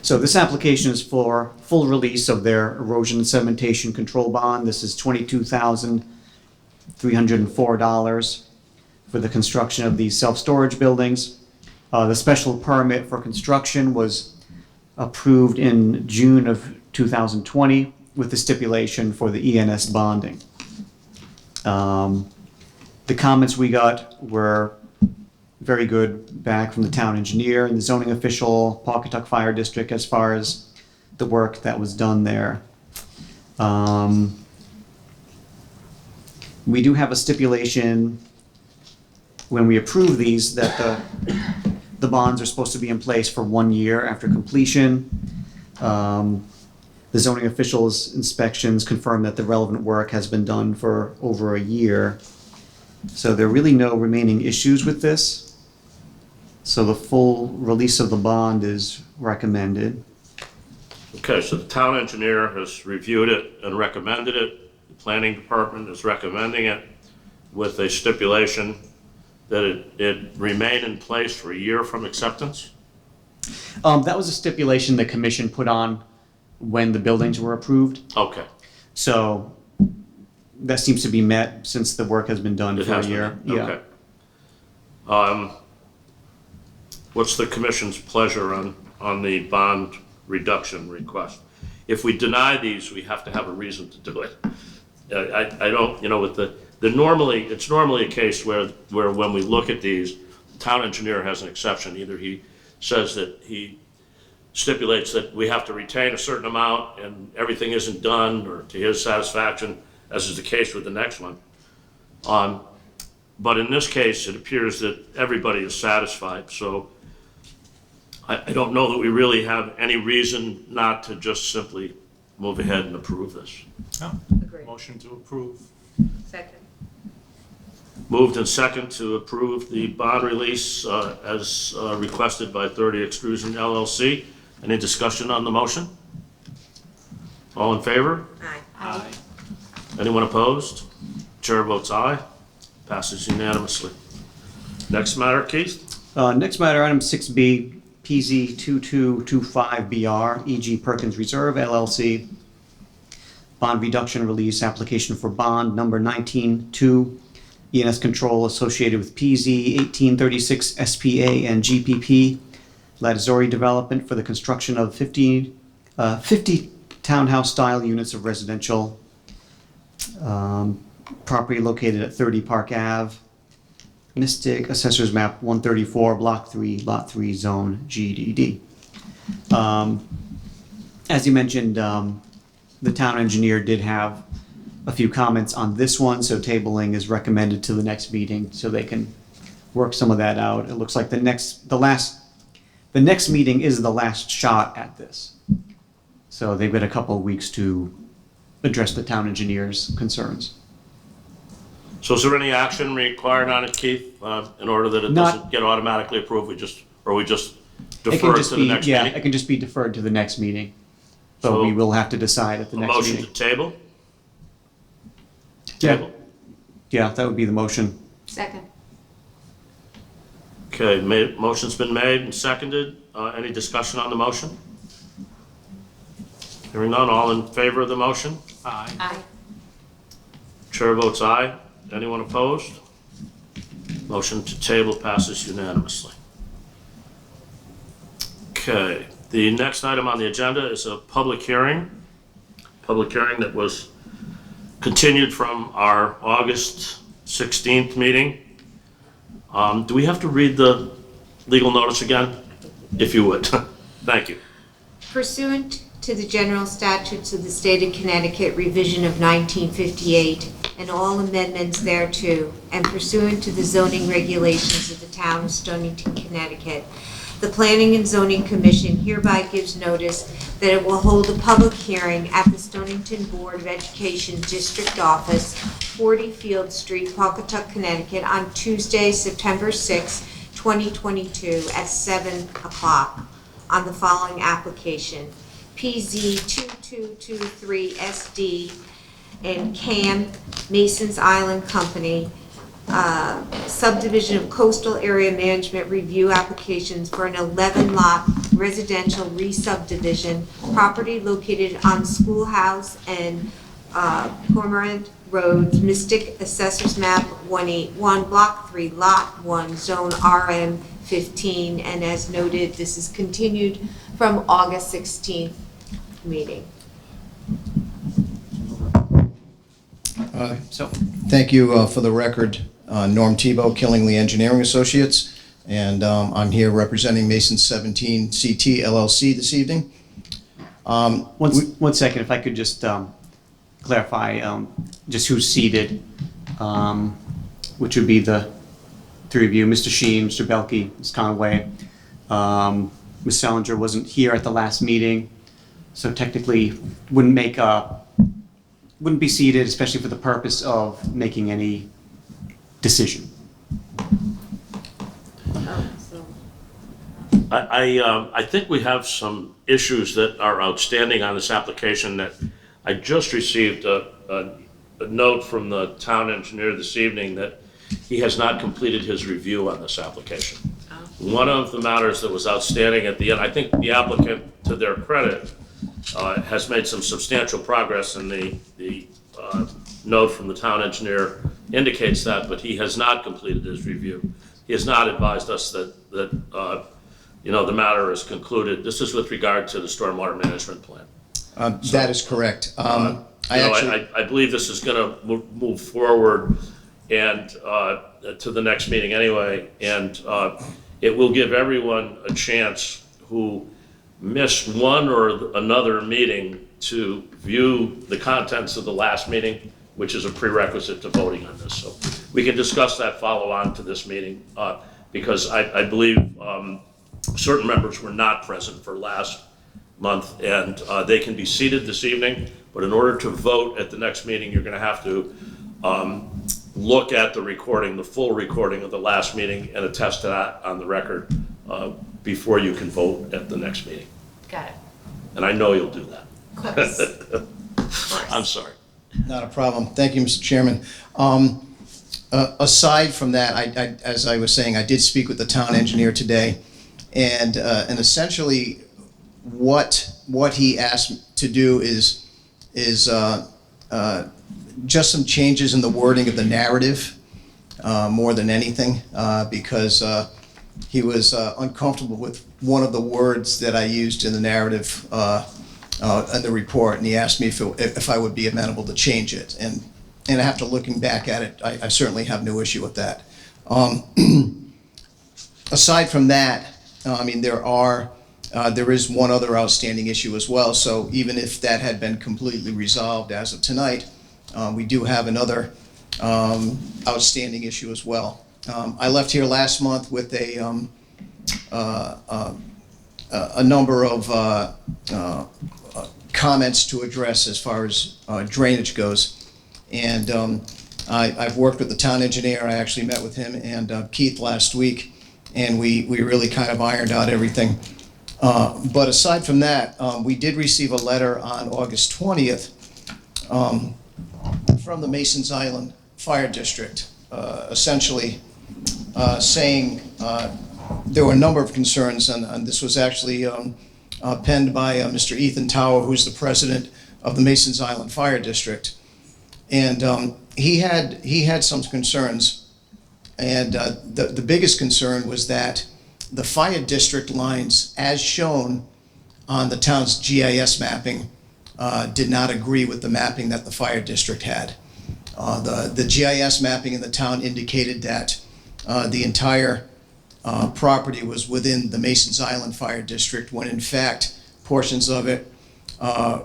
So this application is for full release of their erosion and sedimentation control bond. This is $22,304 for the construction of these self-storage buildings. The special permit for construction was approved in June of 2020 with the stipulation for the ENS bonding. The comments we got were very good back from the town engineer and the zoning official, Pawcatuck Fire District, as far as the work that was done there. We do have a stipulation when we approve these that the bonds are supposed to be in place for 1 year after completion. The zoning official's inspections confirm that the relevant work has been done for over a year. So there are really no remaining issues with this. So the full release of the bond is recommended. Okay, so the town engineer has reviewed it and recommended it. The planning department is recommending it with a stipulation that it remain in place for a year from acceptance? That was a stipulation the commission put on when the buildings were approved. Okay. So that seems to be met since the work has been done It for a has year. been, okay. What's the commission's pleasure on the bond reduction request? If we deny these, we have to have a reason to do it. I don't, with it's normally a case where when we look at these, the town engineer has an exception. Either he says that he stipulates that we have to retain a certain amount and everything isn't done or to his satisfaction, as is the case with the next one. But in this case, it appears that everybody is satisfied. So I don't know that we really have any reason not to just simply move ahead and approve this. Agreed. Motion to approve. Second. Moved and second to approve the bond release as requested by 30 Extrusion LLC. Any discussion on the motion? All in favor? Aye. Aye. Anyone opposed? Chair votes aye. Passes unanimously. Next matter, Keith? Next matter, item 6B, PZ 2225BR, E.G. Perkins Reserve LLC. Bond reduction release application for bond number 192, ENS control associated with PZ 1836 SPA and GPP, Latizori development for the construction of 50 townhouse-style units of residential property located at 30 Park Ave, Mystic, Assessor's Map 134, Block 3, Lot 3, Zone GDD. As you mentioned, the town engineer did have a few comments on this one, so tabling is recommended to the next meeting so they can work some of that out. It looks like the next meeting is the last shot at this. So they've got a couple of weeks to address the town engineer's concerns. So is there any action required on it, Keith, in order that it Not- doesn't get automatically approved? We just defer it to the next Yeah, meeting? it can just be deferred to the next meeting. So- But we will have to decide at the A next motion to meeting. table? Yeah. Table? Yeah, that would be the motion. Second. Okay, motion's been made and seconded. Any discussion on the motion? Hearing none, all in favor of the motion? Aye. Aye. Chair votes aye. Anyone opposed? Motion to table passes unanimously. Okay, the next item on the agenda is a public hearing. Public hearing that was continued from our August 16th meeting. Do we have to read the legal notice again? If you would. Thank you. Pursuant to the general statutes of the state of Connecticut, revision of 1958, and all amendments thereto, and pursuant to the zoning regulations of the town of Stonington, Connecticut, the Planning and Zoning Commission hereby gives notice that it will hold a public hearing at the Stonington Board of Education District Office, 40 Field Street, Pawcatuck, Connecticut, on Tuesday, September 6, 2022, at 7 o'clock on the following application: PZ 2223SD and CAM Masons Island Company, subdivision of coastal area management review applications for an 11-lot residential re-subdivision, property located on Schoolhouse and Cormorant Roads, Mystic Assessors Map 181, Block 3, Lot 1, Zone RM 15, and as noted, this is continued from August 16th meeting. So, Thank you for the record. Norm Tebow, Killingly Engineering Associates, and I'm here representing Mason 17 CT LLC this evening. one second, if I could just clarify just who's seated, which would be the three of you, Mr. Sheen, Mr. Belkey, Ms. Conway. Ms. Selinger wasn't here at the last meeting, so technically wouldn't be seated, especially for the purpose of making any decision. I think we have some issues that are outstanding on this application that I just received a note from the town engineer this evening that he has not completed his review on this application. One of the matters that was outstanding at the end, I think the applicant, to their credit, has made some substantial progress, and the note from the town engineer indicates that, but he has not completed his review. He has not advised us that the matter is concluded. This is with regard to the stormwater management plan. That is correct. I believe this is going to move forward and to the next meeting anyway, and it will give everyone a chance who missed one or another meeting to view the contents of the last meeting, which is a prerequisite to voting on this. So we can discuss that follow on to this meeting because I believe certain members were not present for last month, and they can be seated this evening, but in order to vote at the next meeting, you're going to have to look at the recording, the full recording of the last meeting, and attest to that on the record before you can vote at the next meeting. Got it. And I know you'll do that. Of course. I'm sorry. Not a problem. Thank you, Mr. Chairman. Aside from that, as I was saying, I did speak with the town engineer today, and essentially what he asked to do is just some changes in the wording of the narrative more than anything, because he was uncomfortable with one of the words that I used in the narrative in the report, and he asked me if I would be amenable to change it. And after looking back at it, I certainly have no issue with that. Aside from that, there is one other outstanding issue as well. So even if that had been completely resolved as of tonight, we do have another outstanding issue as well. I left here last month with a number of comments to address as far as drainage goes. And I've worked with the town engineer. I actually met with him and Keith last week. and we really kind of ironed out everything. But aside from that, we did receive a letter on August 20th from the Masons Island Fire District, essentially saying there were a number of concerns, and this was actually penned by Mr. Ethan Tower, who's the president of the Masons Island Fire District. And he had some concerns, and the biggest concern was that the fire district lines, as shown on the town's GIS mapping, did not agree with the mapping that the fire district had. The GIS mapping in the town indicated that the entire property was within the Masons Island Fire District, when in fact portions of it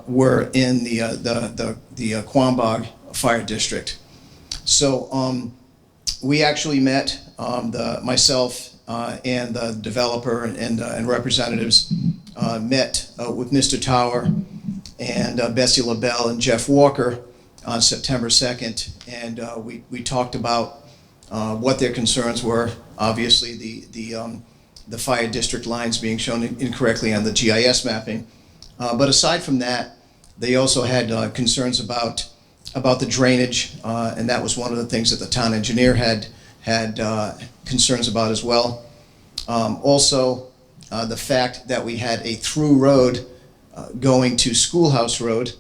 were in the Quambog Fire District. So we actually met, myself and the developer and representatives met with Mr. Tower and Bessie LaBelle and Jeff Walker on September 2nd, and we talked about what their concerns were. Obviously, the fire district lines being shown incorrectly on the GIS mapping. But aside from that, they also had concerns about the drainage, and that was one of the things that the town engineer had concerns about as well. Also, the fact that we had a through road going to Schoolhouse Road,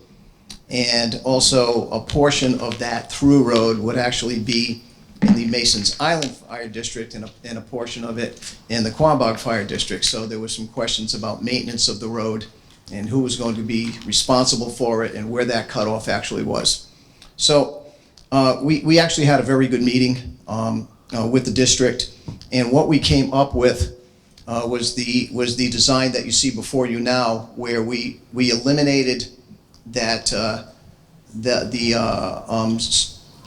and also a portion of that through road would actually be in the Masons Island Fire District, and a portion of it in the Quambog Fire District. So there were some questions about maintenance of the road and who was going to be responsible for it and where that cutoff actually was. So we actually had a very good meeting with the district, and what we came up with was the design that you see before you now, where we eliminated that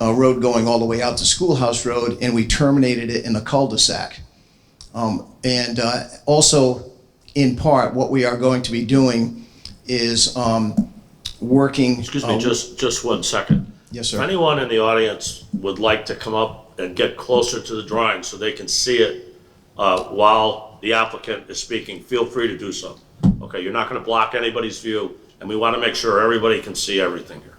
road going all the way out to Schoolhouse Road, and we terminated it in a cul-de-sac. And also, in part, what we are going to be doing is working... Excuse me, just 1 second. Yes, sir. If anyone in the audience would like to come up and get closer to the drawing so they can see it while the applicant is speaking, feel free to do so. Okay, you're not going to block anybody's view, and we want to make sure everybody can see everything here.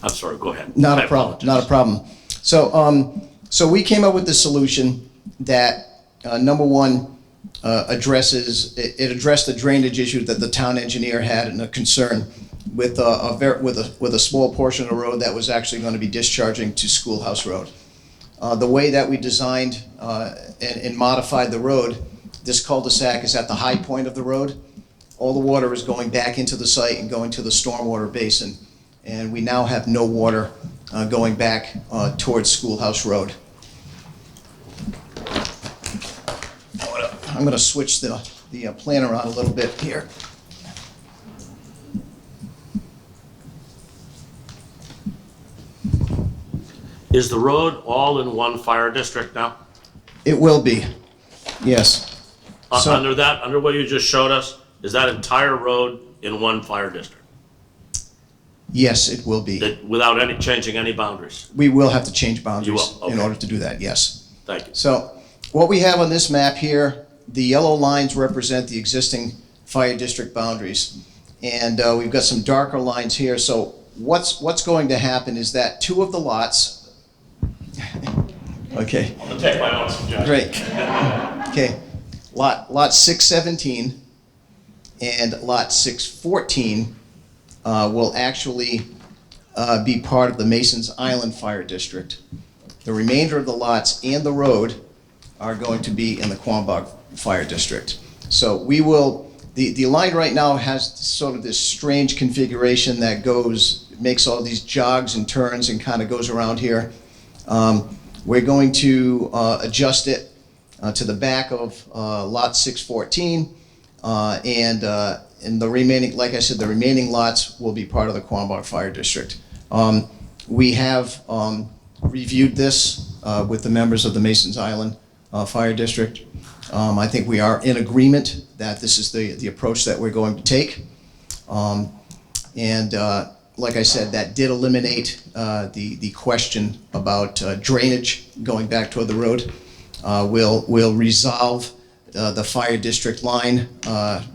I'm sorry, go ahead. Not a problem, not a problem. So we came up with this solution that, number one, addressed the drainage issue that the town engineer had, and a concern with a small portion of the road that was actually going to be discharging to Schoolhouse Road. The way that we designed and modified the road, this cul-de-sac is at the high point of the road. All the water is going back into the site and going to the stormwater basin, and we now have no water going back towards Schoolhouse Road. I'm going to switch the plan around a little bit here. Is the road all in one fire district now? It will be, yes. Under what you just showed us, is that entire road in one fire district? Yes, it will be. Without changing any boundaries? We will have to change boundaries You will, okay. in order to do that, yes. Thank you. So what we have on this map here, the yellow lines represent the existing fire district boundaries. And we've got some darker lines here. So what's going to happen is that two of the lots, okay. I'm gonna take my notes, Judge. Great. Okay, lot 617 and lot 614 will actually be part of the Masons Island Fire District. The remainder of the lots and the road are going to be in the Quambog Fire District. So we will, the line right now has sort of this strange configuration that makes all these jogs and turns and kind of goes around here. We're going to adjust it to the back of lot 614, and the remaining, like I said, the remaining lots will be part of the Quambog Fire District. We have reviewed this with the members of the Masons Island Fire District. I think we are in agreement that this is the approach that we're going to take. Like I said, that did eliminate the question about drainage going back toward the road. will resolve the fire district line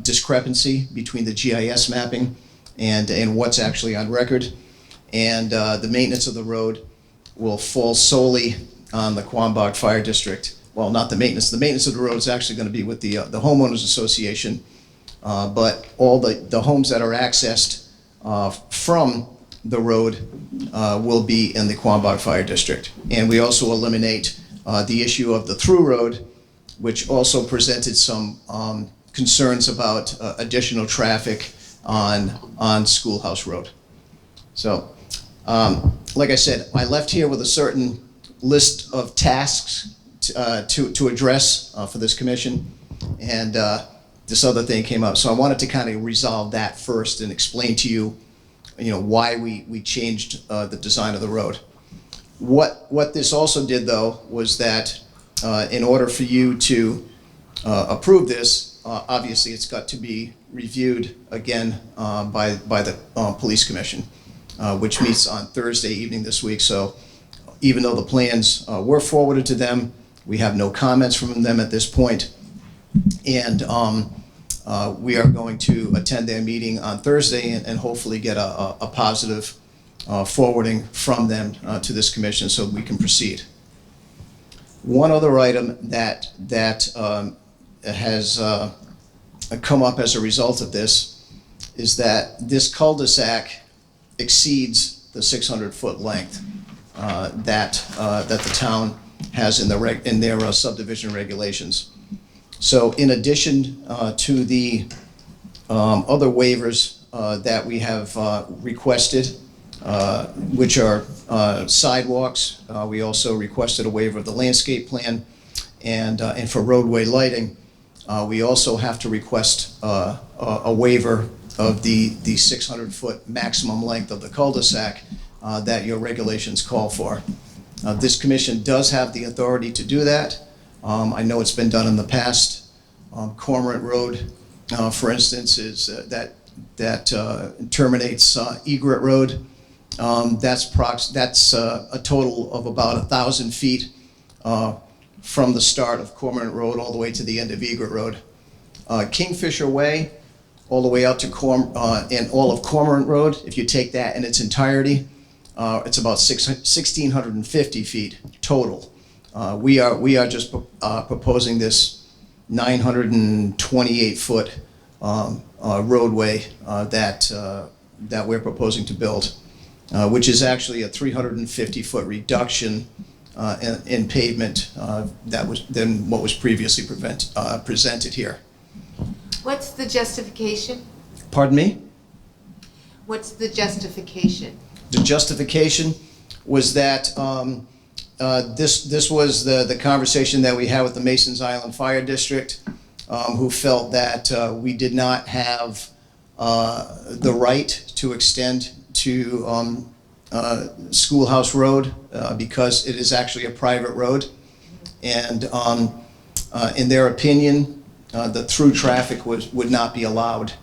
discrepancy between the GIS mapping and what's actually on record. And the maintenance of the road will fall solely on the Quambog Fire District. Well, not the maintenance. The maintenance of the road is actually going to be with the homeowners association, but all the homes that are accessed from the road will be in the Quambog Fire District. And we also eliminate the issue of the through road, which also presented some concerns about additional traffic on Schoolhouse Road. So, like I said, I left here with a certain list of tasks to address for this commission, and this other thing came up. So I wanted to kind of resolve that first and explain to you, why we changed the design of the road. What this also did, though, was that in order for you to approve this, obviously it's got to be reviewed again by the police commission, which meets on Thursday evening this week. So even though the plans were forwarded to them, we have no comments from them at this point. And we are going to attend their meeting on Thursday and hopefully get a positive forwarding from them to this commission so we can proceed. One other item that has come up as a result of this is that this cul-de-sac exceeds the 600-foot length that the town has in their subdivision regulations. So in addition to the other waivers that we have requested, which are sidewalks, we also requested a waiver of the landscape plan, and for roadway lighting, we also have to request a waiver of the 600-foot maximum length of the cul-de-sac that your regulations call for. This commission does have the authority to do that. I know it's been done in the past. Cormorant Road, for instance, is that terminates Egret Road. That's a total of about 1,000 feet from the start of Cormorant Road all the way to the end of Egret Road. Kingfisher Way, all the way out to and all of Cormorant Road, if you take that in its entirety, it's about 1,650 feet total. We are just proposing this 928-foot roadway that we're proposing to build, which is actually a 350-foot reduction in pavement than what was previously presented here. What's the justification? Pardon me? What's the justification? The justification was that this was the conversation that we had with the Masons Island Fire District, who felt that we did not have the right to extend to Schoolhouse Road because it is actually a private road. And in their opinion, the through traffic would not be allowed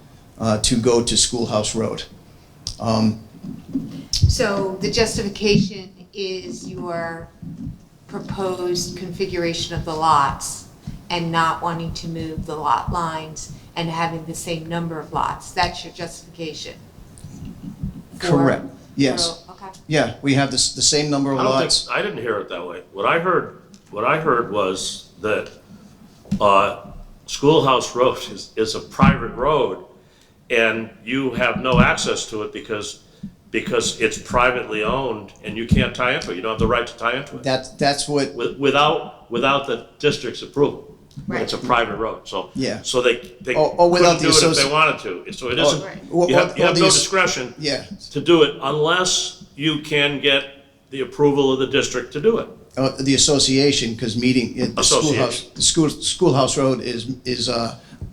to go to Schoolhouse Road. So the justification is your proposed configuration of the lots and not wanting to move the lot lines and having the same number of lots. That's your justification? Correct. Yes. Okay. Yeah, we have the same number of lots. I didn't hear it that way. What I heard was that Schoolhouse Road is a private road, and you have no access to it because it's privately owned, and you can't tie into it. You don't have the right to tie into it. That's what. Without the district's approval. Right. It's a private road, so. Yeah. So they without couldn't do it if they wanted to. So it isn't, you have no discretion Yeah. to do it unless you can get the approval of the district to do it. The association, because the Schoolhouse Road is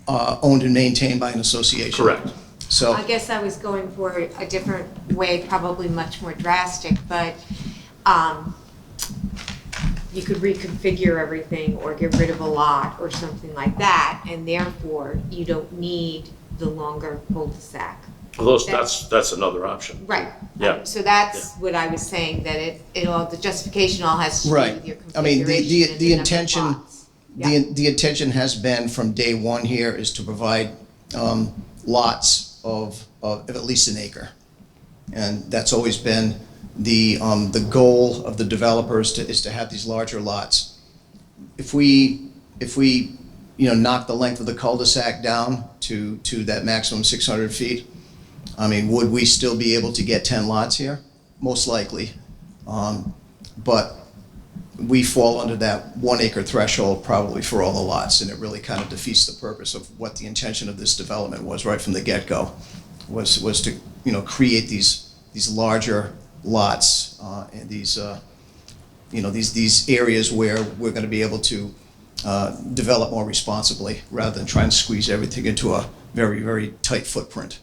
owned and maintained by an association. Correct. So I guess I was going for a different way, probably much more drastic, but you could reconfigure everything or get rid of a lot or something like that, and therefore you don't need the longer cul-de-sac. Well, that's another option. Right. Yeah. So that's what I was saying, that it all, the justification all has to do Right. with your I mean, configuration and the the number of intention, lots. Yeah. the intention has been from day one here is to provide lots of at least an acre. And that's always been the goal of the developers is to have these larger lots. If we knock the length of the cul-de-sac down to that maximum 600 feet, I mean, would we still be able to get 10 lots here? Most likely. But we fall under that 1 acre threshold probably for all the lots, and it really kind of defeats the purpose of what the intention of this development was right from the get-go, was to, create these larger lots, and these areas where we're gonna be able to develop more responsibly rather than try and squeeze everything into a very, very tight footprint.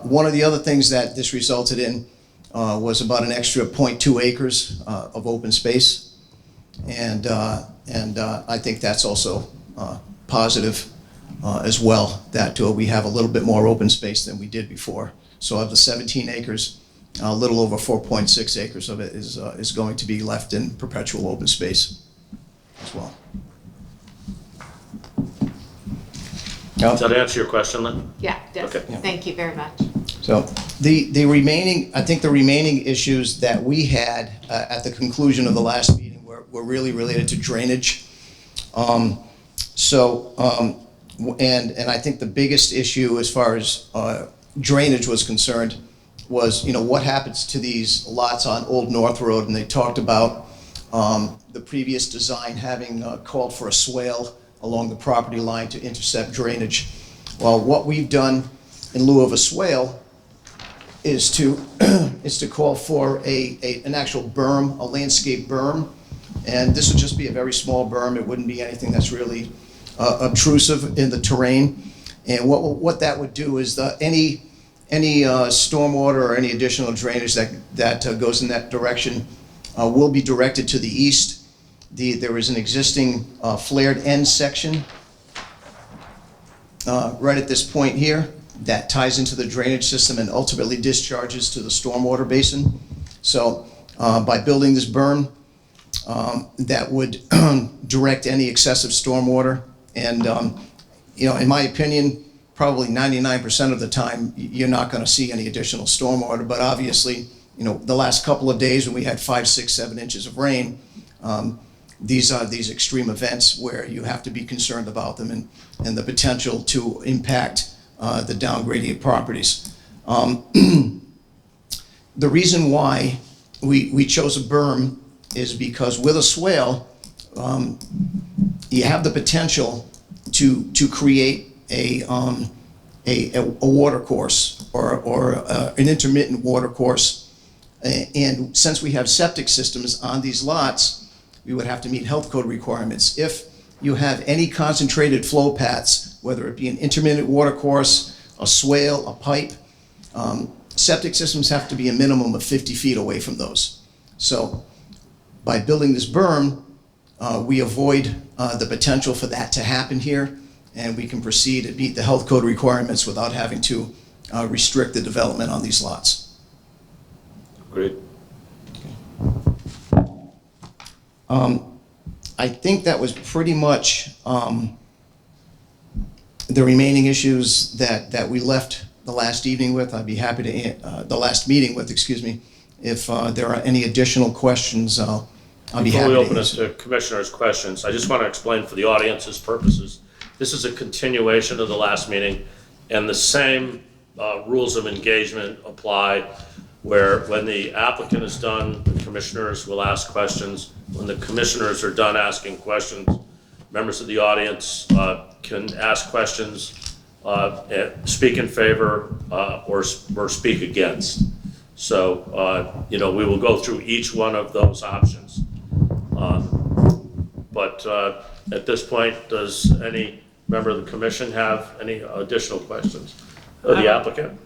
One of the other things that this resulted in was about an extra 0.2 acres of open space. And I think that's also positive as well, that we have a little bit more open space than we did before. So of the 17 acres, a little over 4.6 acres of it is going to be left in perpetual open space as well. Does that answer your question, Lynn? Yeah, definitely. Okay. Thank you very much. So the remaining issues that we had at the conclusion of the last meeting were really related to drainage. And I think the biggest issue as far as drainage was concerned was, what happens to these lots on Old North Road? And they talked about the previous design having called for a swale along the property line to intercept drainage. Well, what we've done in lieu of a swale is to call for an actual berm, a landscape berm. And this would just be a very small berm. It wouldn't be anything that's really obtrusive in the terrain. And what that would do is any stormwater or any additional drainage that goes in that direction will be directed to the east. There is an existing flared end section right at this point here that ties into the drainage system and ultimately discharges to the stormwater basin. So by building this berm, that would direct any excessive stormwater. And in my opinion, probably 99% of the time, you're not going to see any additional stormwater. But obviously, the last couple of days when we had 5, 6, 7 inches of rain, these are these extreme events where you have to be concerned about them and the potential to impact the downgradient properties. The reason why we chose a berm is because with a swale, you have the potential to create a water course or an intermittent water course. And since we have septic systems on these lots, we would have to meet health code requirements. If you have any concentrated flow paths, whether it be an intermittent water course, a swale, a pipe, septic systems have to be a minimum of 50 feet away from those. So by building this berm, we avoid the potential for that to happen here, and we can proceed and meet the health code requirements without having to restrict the development on these lots. Great. I think that was pretty much the remaining issues that we left the last evening with. I'd be happy to, the last meeting with, excuse me. If there are any additional questions, I'll be happy to answer. Before we open it to commissioners' questions, I just want to explain for the audience's purposes, this is a continuation of the last meeting, and the same rules of engagement apply, where when the applicant is done, the commissioners will ask questions. When the commissioners are done asking questions, members of the audience can ask questions, speak in favor, or speak against. So, we will go through each one of those options. But at this point, does any member of the commission have any additional questions of the applicant?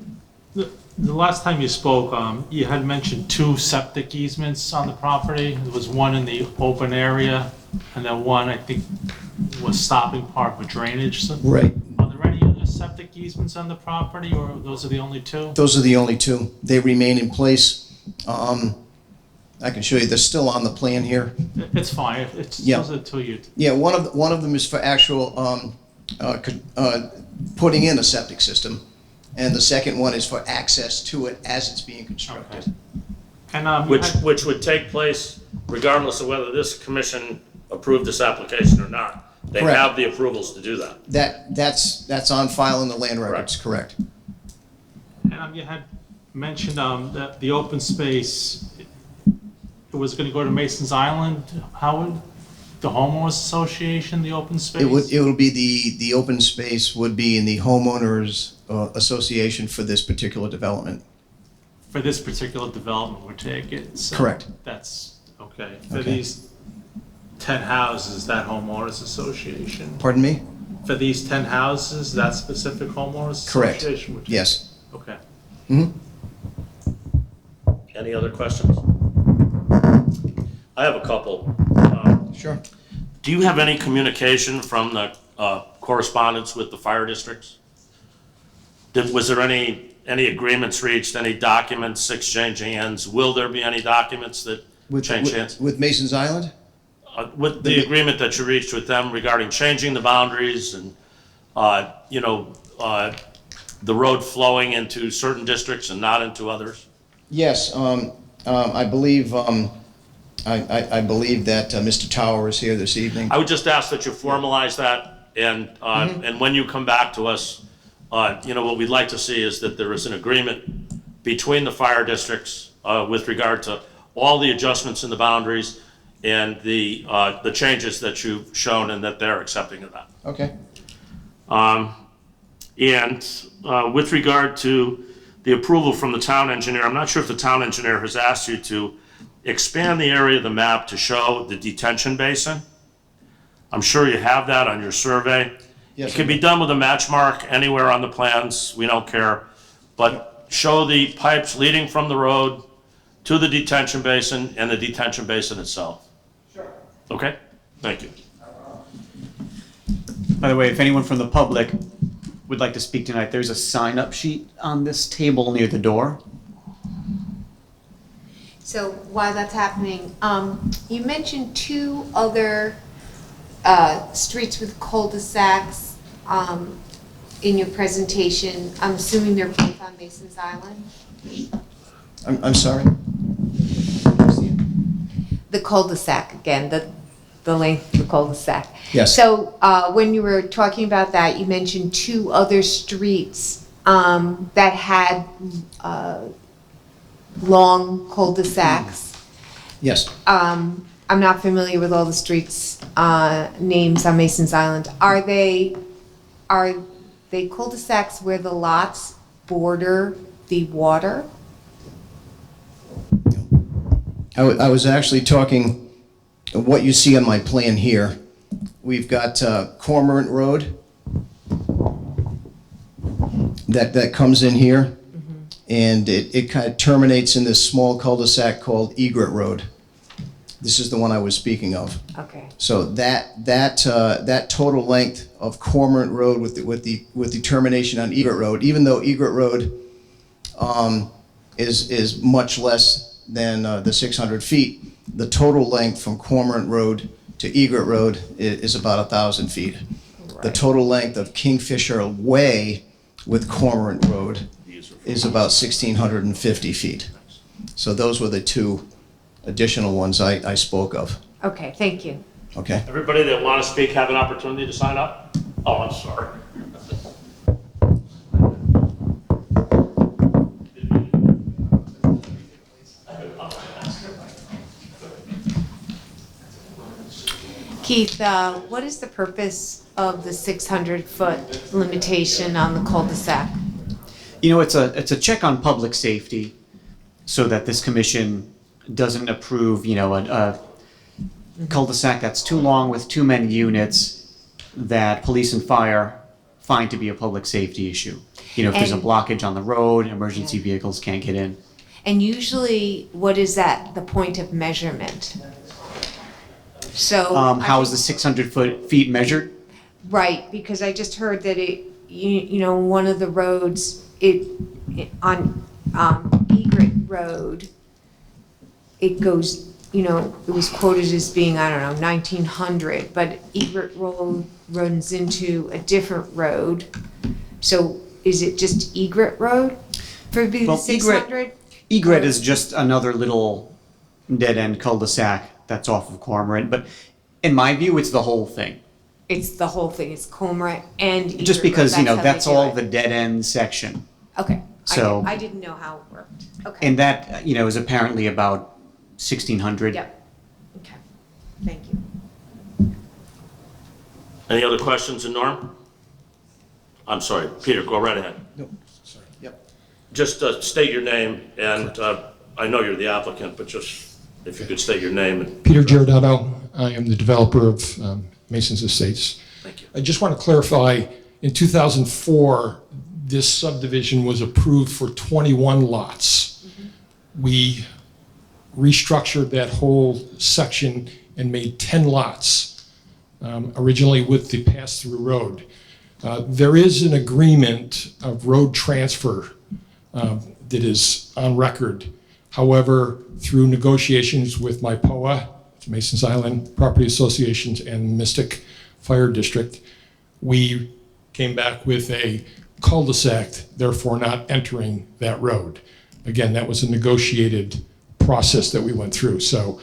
The last time you spoke, you had mentioned 2 septic easements on the property. There was one in the open area, and then one, I think, was stopping part for drainage. So Right. are there any other septic easements on the property, or those are the only two? Those are the only two. They remain in place. I can show you, they're still on the plan here. It's fine, it's, Yeah. those are the two you, Yeah, one of them is for actual putting in a septic system, and the second one is for access to it as it's being constructed. and, you Which, had- which would take place regardless of whether this commission approved this application or not. They Correct. have the approvals to do that. That's on file in the land records, correct? and, you had mentioned, that the open space, it was gonna go to Mason's Island, how would, the homeowners association, the open space? It would be the open space would be in the homeowners association for this particular development. For this particular development, we're taking, so. Correct. That's, okay, for Okay. these 10 houses, that homeowners association? Pardon me? For these 10 houses, that specific homeowners Correct. association? would- Yes. Okay. Any other questions? I have a couple. Sure. Do you have any communication from the correspondence with the fire districts? Was there any agreements reached, any documents exchanging hands? Will there be any documents that change hands? With Mason's Island? With the agreement that you reached with them regarding changing the boundaries and, the road flowing into certain districts and not into others? Yes, I believe, I believe that Mr. Tower is here this evening. I would just ask that you formalize that, and when you come back to us, what we'd like to see is that there is an agreement between the fire districts with regard to all the adjustments in the boundaries and the changes that you've shown and that they're accepting of that. Okay. And with regard to the approval from the town engineer, I'm not sure if the town engineer has asked you to expand the area of the map to show the detention basin. I'm sure you have that on your survey. Yes, It can be done with a match mark anywhere on the plans, we don't care. But show the pipes leading from the road to the detention basin and the detention basin itself. Sure. Okay, thank you. By the way, if anyone from the public would like to speak tonight, there's a sign-up sheet on this table near the door. So while that's happening, you mentioned two other streets with cul-de-sacs in your presentation. I'm assuming they're both on Mason's Island? I'm sorry? The cul-de-sac again, the length of the cul-de-sac. Yes. So when you were talking about that, you mentioned two other streets that had long cul-de-sacs. Yes. I'm not familiar with all the streets names on Mason's Island. Are they cul-de-sacs where the lots border the water? I was actually talking, what you see on my plan here, we've got Cormorant Road that comes in here, and it kind of terminates in this small cul-de-sac called Egret Road. This is the one I was speaking of. Okay. So that total length of Cormorant Road with the termination on Egret Road, even though Egret Road is much less than the 600 feet, the total length from Cormorant Road to Egret Road is about 1,000 feet. The total length of Kingfisher Way with Cormorant Road is about 1,650 feet. So those were the two additional ones I spoke of. Okay, thank you. Okay? Everybody that want to speak have an opportunity to sign up? Oh, I'm sorry. Keith, what is the purpose of the 600-foot limitation on the cul-de-sac? You know, it's a check on public safety so that this commission doesn't approve, a cul-de-sac that's too long with too many units that police and fire find to be a public safety issue. If there's a And- blockage on the road, emergency vehicles can't get in. And usually, what is that, the point of measurement? So. How is the 600 feet measured? Right, because I just heard that you know, one of the roads, on Egret Road, it goes, you know, it was quoted as being, I don't know, 1900, but Egret Road runs into a different road. So is it just Egret Road for the Well, 600? Egret is just another little dead-end cul-de-sac that's off of Cormorant, but in my view, it's the whole thing. It's the whole thing, it's Cormorant and Egret Just because, Road, you know, how that's they do all it. the dead-end section. Okay, So- I didn't know how it worked. Okay. And that, you know, is apparently about 1600. Yep, okay, thank you. Any other questions in Norm? I'm sorry, Peter, go right ahead. No, sorry. Yep. Just state your name, and I know you're the applicant, but just if you could state your name. And Peter Giordano. I am the developer of Mason's Estates. Thank you. I just want to clarify, in 2004, this subdivision was approved for 21 lots. We restructured that whole section and made 10 lots, originally with the pass-through road. There is an agreement of road transfer that is on record. However, through negotiations with my POA, Masons Island Property Associations, and Mystic Fire District, we came back with a cul-de-sac, therefore not entering that road. Again, that was a negotiated process that we went through. So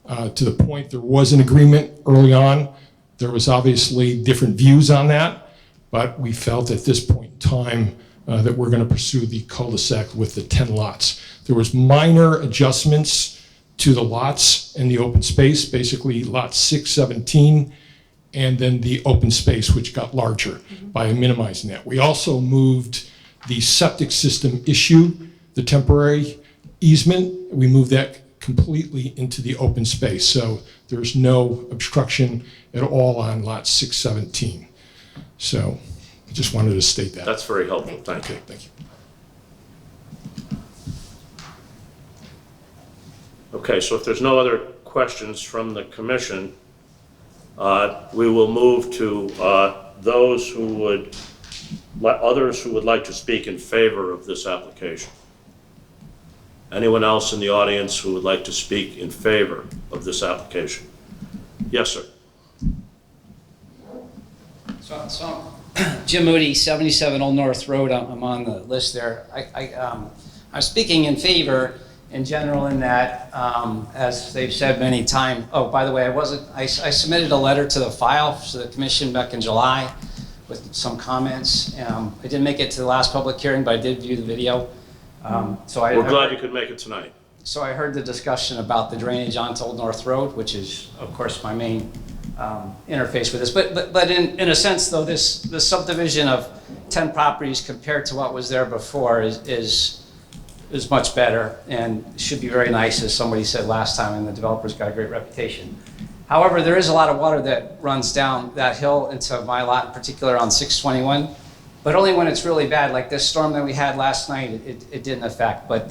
to the point, there was an agreement early on. There was obviously different views on that, but we felt at this point in time that we're going to pursue the cul-de-sac with the 10 lots. There was minor adjustments to the lots in the open space, basically lot 617, and then the open space, which got larger by minimizing that. We also moved the septic system issue, the temporary easement, we moved that completely into the open space. So there's no obstruction at all on lot 617. So I just wanted to state that. That's very helpful, thank you. Okay, thank you. Okay, so if there's no other questions from the commission, we will move to those who would, others who would like to speak in favor of this application. Anyone else in the audience who would like to speak in favor of this application? Yes, sir. So Jim Moody, 77 Old North Road, I'm on the list there. I'm speaking in favor in general in that, as they've said many times, oh, by the way, I submitted a letter to the file to the commission back in July with some comments. I didn't make it to the last public hearing, but I did view the video. We're glad you could make it tonight. So I heard the discussion about the drainage onto Old North Road, which is, of course, my main interface with this. But in a sense, though, this subdivision of 10 properties compared to what was there before is much better and should be very nice, as somebody said last time, and the developer's got a great reputation. However, there is a lot of water that runs down that hill into my lot, in particular on 621, but only when it's really bad, like this storm that we had last night, it didn't affect. But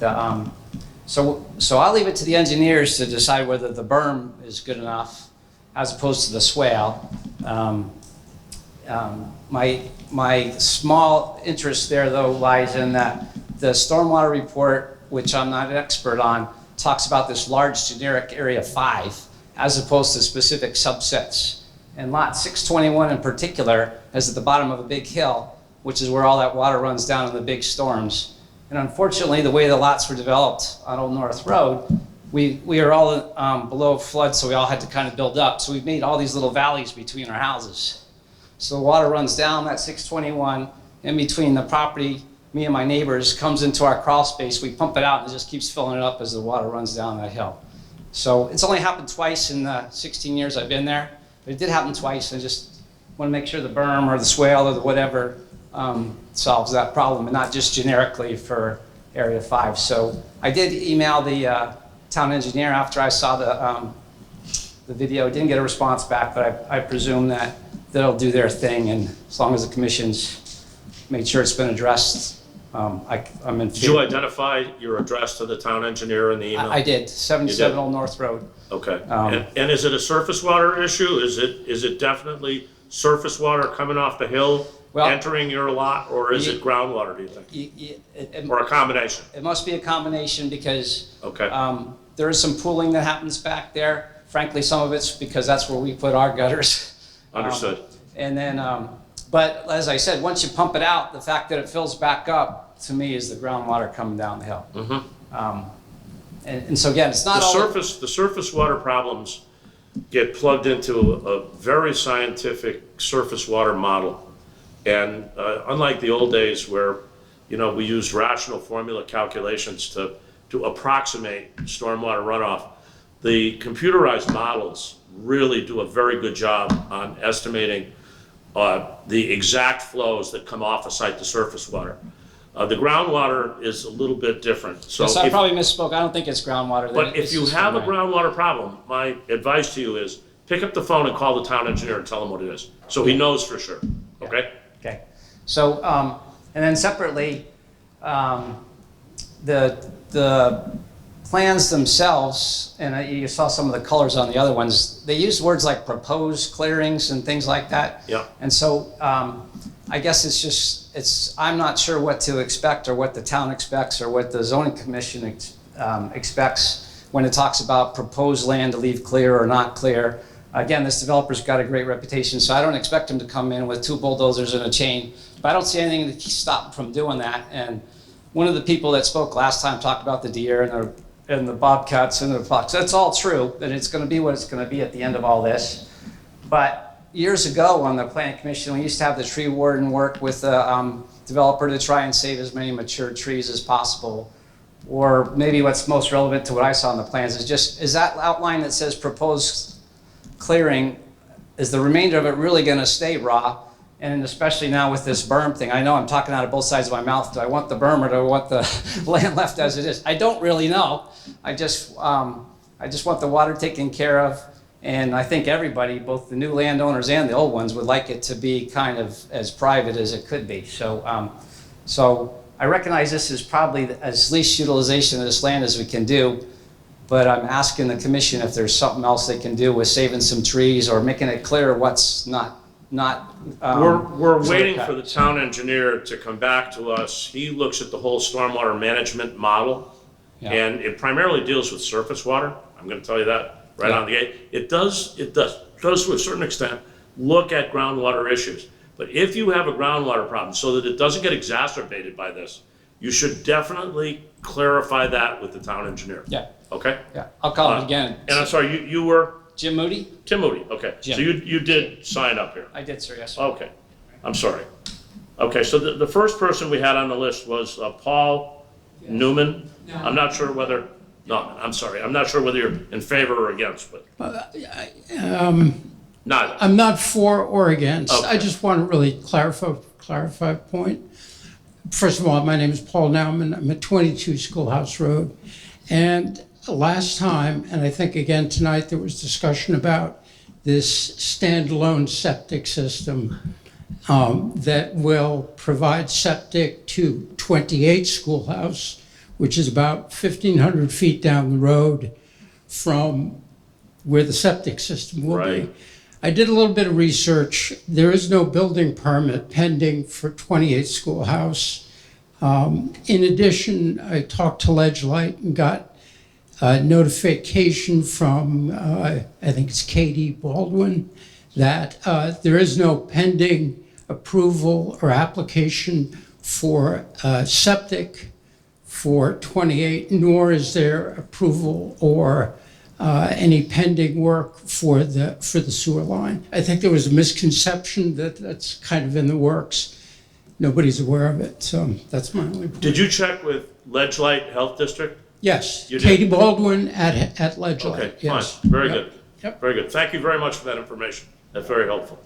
so I'll leave it to the engineers to decide whether the berm is good enough as opposed to the swale. My small interest there, though, lies in that the stormwater report, which I'm not an expert on, talks about this large generic area 5 as opposed to specific subsets. And lot 621 in particular is at the bottom of a big hill, which is where all that water runs down in the big storms. And unfortunately, the way the lots were developed on Old North Road, we are all below flood, so we all had to kind of build up. So we've made all these little valleys between our houses. So the water runs down that 621 in between the property, me and my neighbors, comes into our crawl space. We pump it out and it just keeps filling it up as the water runs down that hill. So it's only happened twice in the 16 years I've been there, but it did happen twice. I just want to make sure the berm or the swale or the whatever solves that problem, and not just generically for Area 5. So I did email the town engineer after I saw the video. Didn't get a response back, but I presume that they'll do their thing, and as long as the commission's made sure it's been addressed, I'm in favor. Did you identify your address to the town engineer in the email? I did, 77 Old North Road. Okay. And is it a surface water issue? Is it definitely surface water coming off the hill Well- entering your lot, or is it groundwater, do you think? Or a combination? It must be a combination because Okay. there is some pooling that happens back there. Frankly, some of it's because that's where we put our gutters. Understood. And then, but as I said, once you pump it out, the fact that it fills back up, to me, is the groundwater coming down the hill. And so again, it's not all. The surface water problems get plugged into a very scientific surface water model. And unlike the old days where, we used rational formula calculations to approximate stormwater runoff, the computerized models really do a very good job on estimating the exact flows that come off a site to surface water. The groundwater is a little bit different. So Yes, I probably misspoke. I don't think it's groundwater. But if you have a groundwater problem, my advice to you is pick up the phone and call the town engineer and tell him what it is, so he knows for sure, okay? Okay. So, and then separately, the plans themselves, and you saw some of the colors on the other ones, they use words like proposed clearings and things like that. Yeah. And so, I guess I'm not sure what to expect or what the town expects or what the zoning commission expects when it talks about proposed land to leave clear or not clear. Again, this developer's got a great reputation, so I don't expect him to come in with 2 bulldozers and a chain, but I don't see anything to stop him from doing that. And one of the people that spoke last time talked about the deer and the bobcats and the fox. That's all true, and it's going to be what it's going to be at the end of all this. But years ago on the planning commission, we used to have the tree warden work with the developer to try and save as many mature trees as possible. Or maybe what's most relevant to what I saw in the plans is that outline that says proposed clearing, is the remainder of it really going to stay raw? And especially now with this berm thing, I know I'm talking out of both sides of my mouth. Do I want the berm or do I want the land left as it is? I don't really know. I just want the water taken care of. And I think everybody, both the new landowners and the old ones, would like it to be kind of as private as it could be. So, so I recognize this is probably as least utilization of this land as we can do, but I'm asking the commission if there's something else they can do with saving some trees or making it clear what's not. We're waiting for the town engineer to come back to us. He looks at the whole stormwater management model, and it primarily deals with surface water. I'm going to tell you that right on the gate. It does to a certain extent look at groundwater issues. But if you have a groundwater problem so that it doesn't get exacerbated by this, you should definitely clarify that with the town engineer. Yeah. Okay? Yeah. I'll call him again. And I'm sorry, you were? Jim Moody? Tim Moody, okay. Jim. So you did sign up here? I did, sir, yes, sir. Okay, I'm sorry. Okay, so the first person we had on the list was Paul Newman. I'm not sure whether, no, I'm sorry, I'm not sure whether you're in favor or against, but. Neither. I'm not for or against. Okay. I just want to really clarify a point. First of all, my name is Paul Nauman. I'm at 22 Schoolhouse Road. And last time, and I think again tonight, there was discussion about this standalone septic system that will provide septic to 28 Schoolhouse, which is about 1,500 feet down the road from where the septic system will be. I did a little bit of research. There is no building permit pending for 28 Schoolhouse. In addition, I talked to Ledge Light and got notification from, I think it's Katie Baldwin, that there is no pending approval or application for septic for 28, nor is there approval or any pending work for the sewer line. I think there was a misconception that that's kind of in the works. Nobody's aware of it, so that's my only point. Did you check with Ledge Light Health District? Yes, You did? Katie Baldwin at Ledge Light. Okay, fine, Yes. very Yep. good. Yep. Very good. Thank you very much for that information. That's very helpful.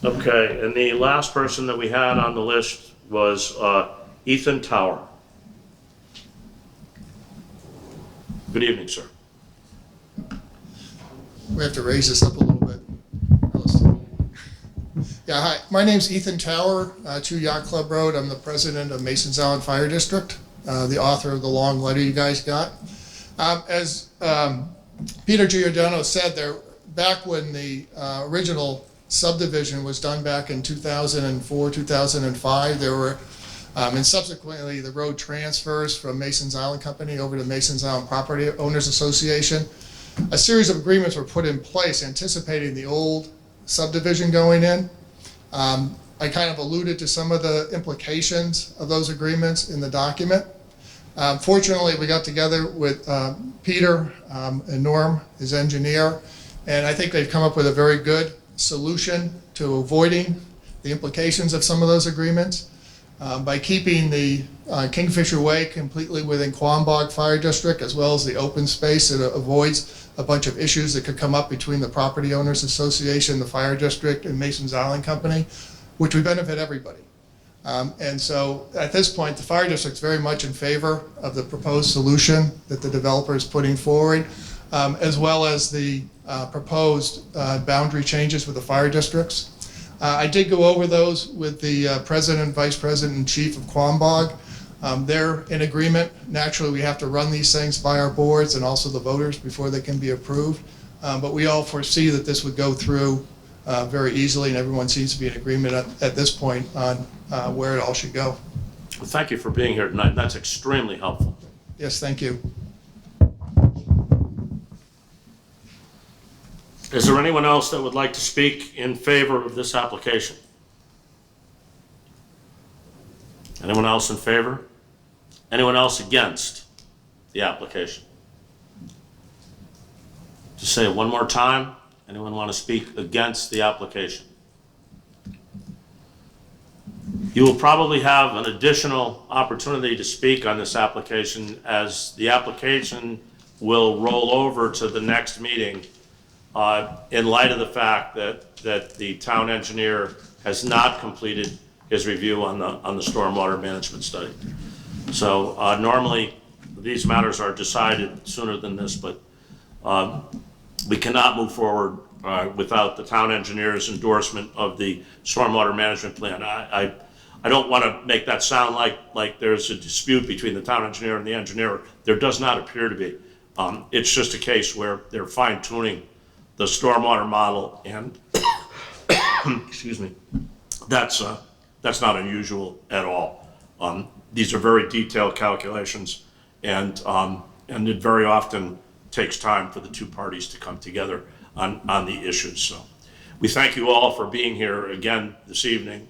Okay, and the last person that we had on the list was Ethan Tower. Good evening, sir. We have to raise this up a little bit. Yeah, hi. My name's Ethan Tower, 2 Yacht Club Road. I'm the president of Masons Island Fire District, the author of the long letter you guys got. As Peter Giordano said, back when the original subdivision was done back in 2004, 2005, there were, and subsequently the road transfers from Mason's Island Company over to Mason's Island Property Owners Association. A series of agreements were put in place anticipating the old subdivision going in. I kind of alluded to some of the implications of those agreements in the document. Fortunately, we got together with Peter and Norm, his engineer, and I think they've come up with a very good solution to avoiding the implications of some of those agreements. By keeping the Kingfisher Way completely within Quambog Fire District, as well as the open space, it avoids a bunch of issues that could come up between the Property Owners Association, the Fire District, and Mason's Island Company, which would benefit everybody. And so at this point, the Fire District's very much in favor of the proposed solution that the developer is putting forward, as well as the proposed boundary changes with the fire districts. I did go over those with the president, vice president, and chief of Quambog. They're in agreement. Naturally, we have to run these things by our boards and also the voters before they can be approved. But we all foresee that this would go through very easily, and everyone seems to be in agreement at this point on where it all should go. Well, thank you for being here tonight. That's extremely helpful. Yes, thank you. Is there anyone else that would like to speak in favor of this application? Anyone else in favor? Anyone else against the application? Just say it one more time. Anyone want to speak against the application? You will probably have an additional opportunity to speak on this application as the application will roll over to the next meeting in light of the fact that the town engineer has not completed his review on the stormwater management study. So normally these matters are decided sooner than this, but we cannot move forward without the town engineer's endorsement of the stormwater management plan. I don't want to make that sound like there's a dispute between the town engineer and the engineer. There does not appear to be. It's just a case where they're fine-tuning the stormwater model, and excuse me, that's not unusual at all. These are very detailed calculations, and it very often takes time for the two parties to come together on the issues. So we thank you all for being here again this evening,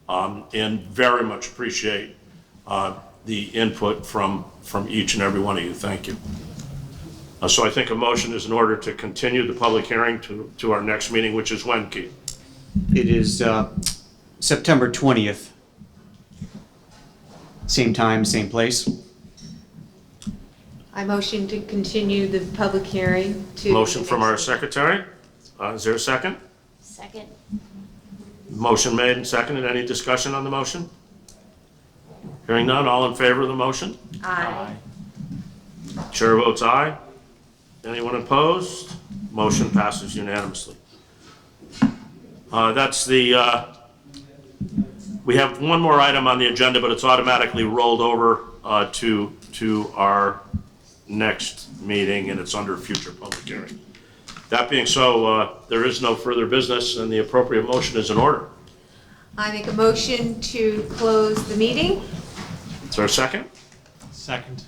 and very much appreciate the input from each and every one of you. Thank you. So I think a motion is in order to continue the public hearing to our next meeting, which is when, Keith? It is September 20th. Same time, same place. I motion to continue the public hearing to. Motion from our secretary. Is there a second? Second. Motion made and seconded. Any discussion on the motion? Hearing none, all in favor of the motion? Aye. Chair votes aye. Anyone opposed? Motion passes unanimously. We have one more item on the agenda, but it's automatically rolled over to our next meeting, and it's under future public hearing. That being so, there is no further business, and the appropriate motion is in order. I make a motion to close the meeting. Is there a second? Second.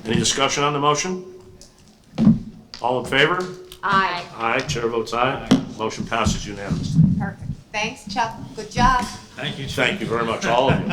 Any discussion on the motion? All in favor? Aye. Aye. Chair votes aye. Motion passes unanimously. Perfect. Thanks, Chuck. Good job. Thank you. Thank you very much, all of you.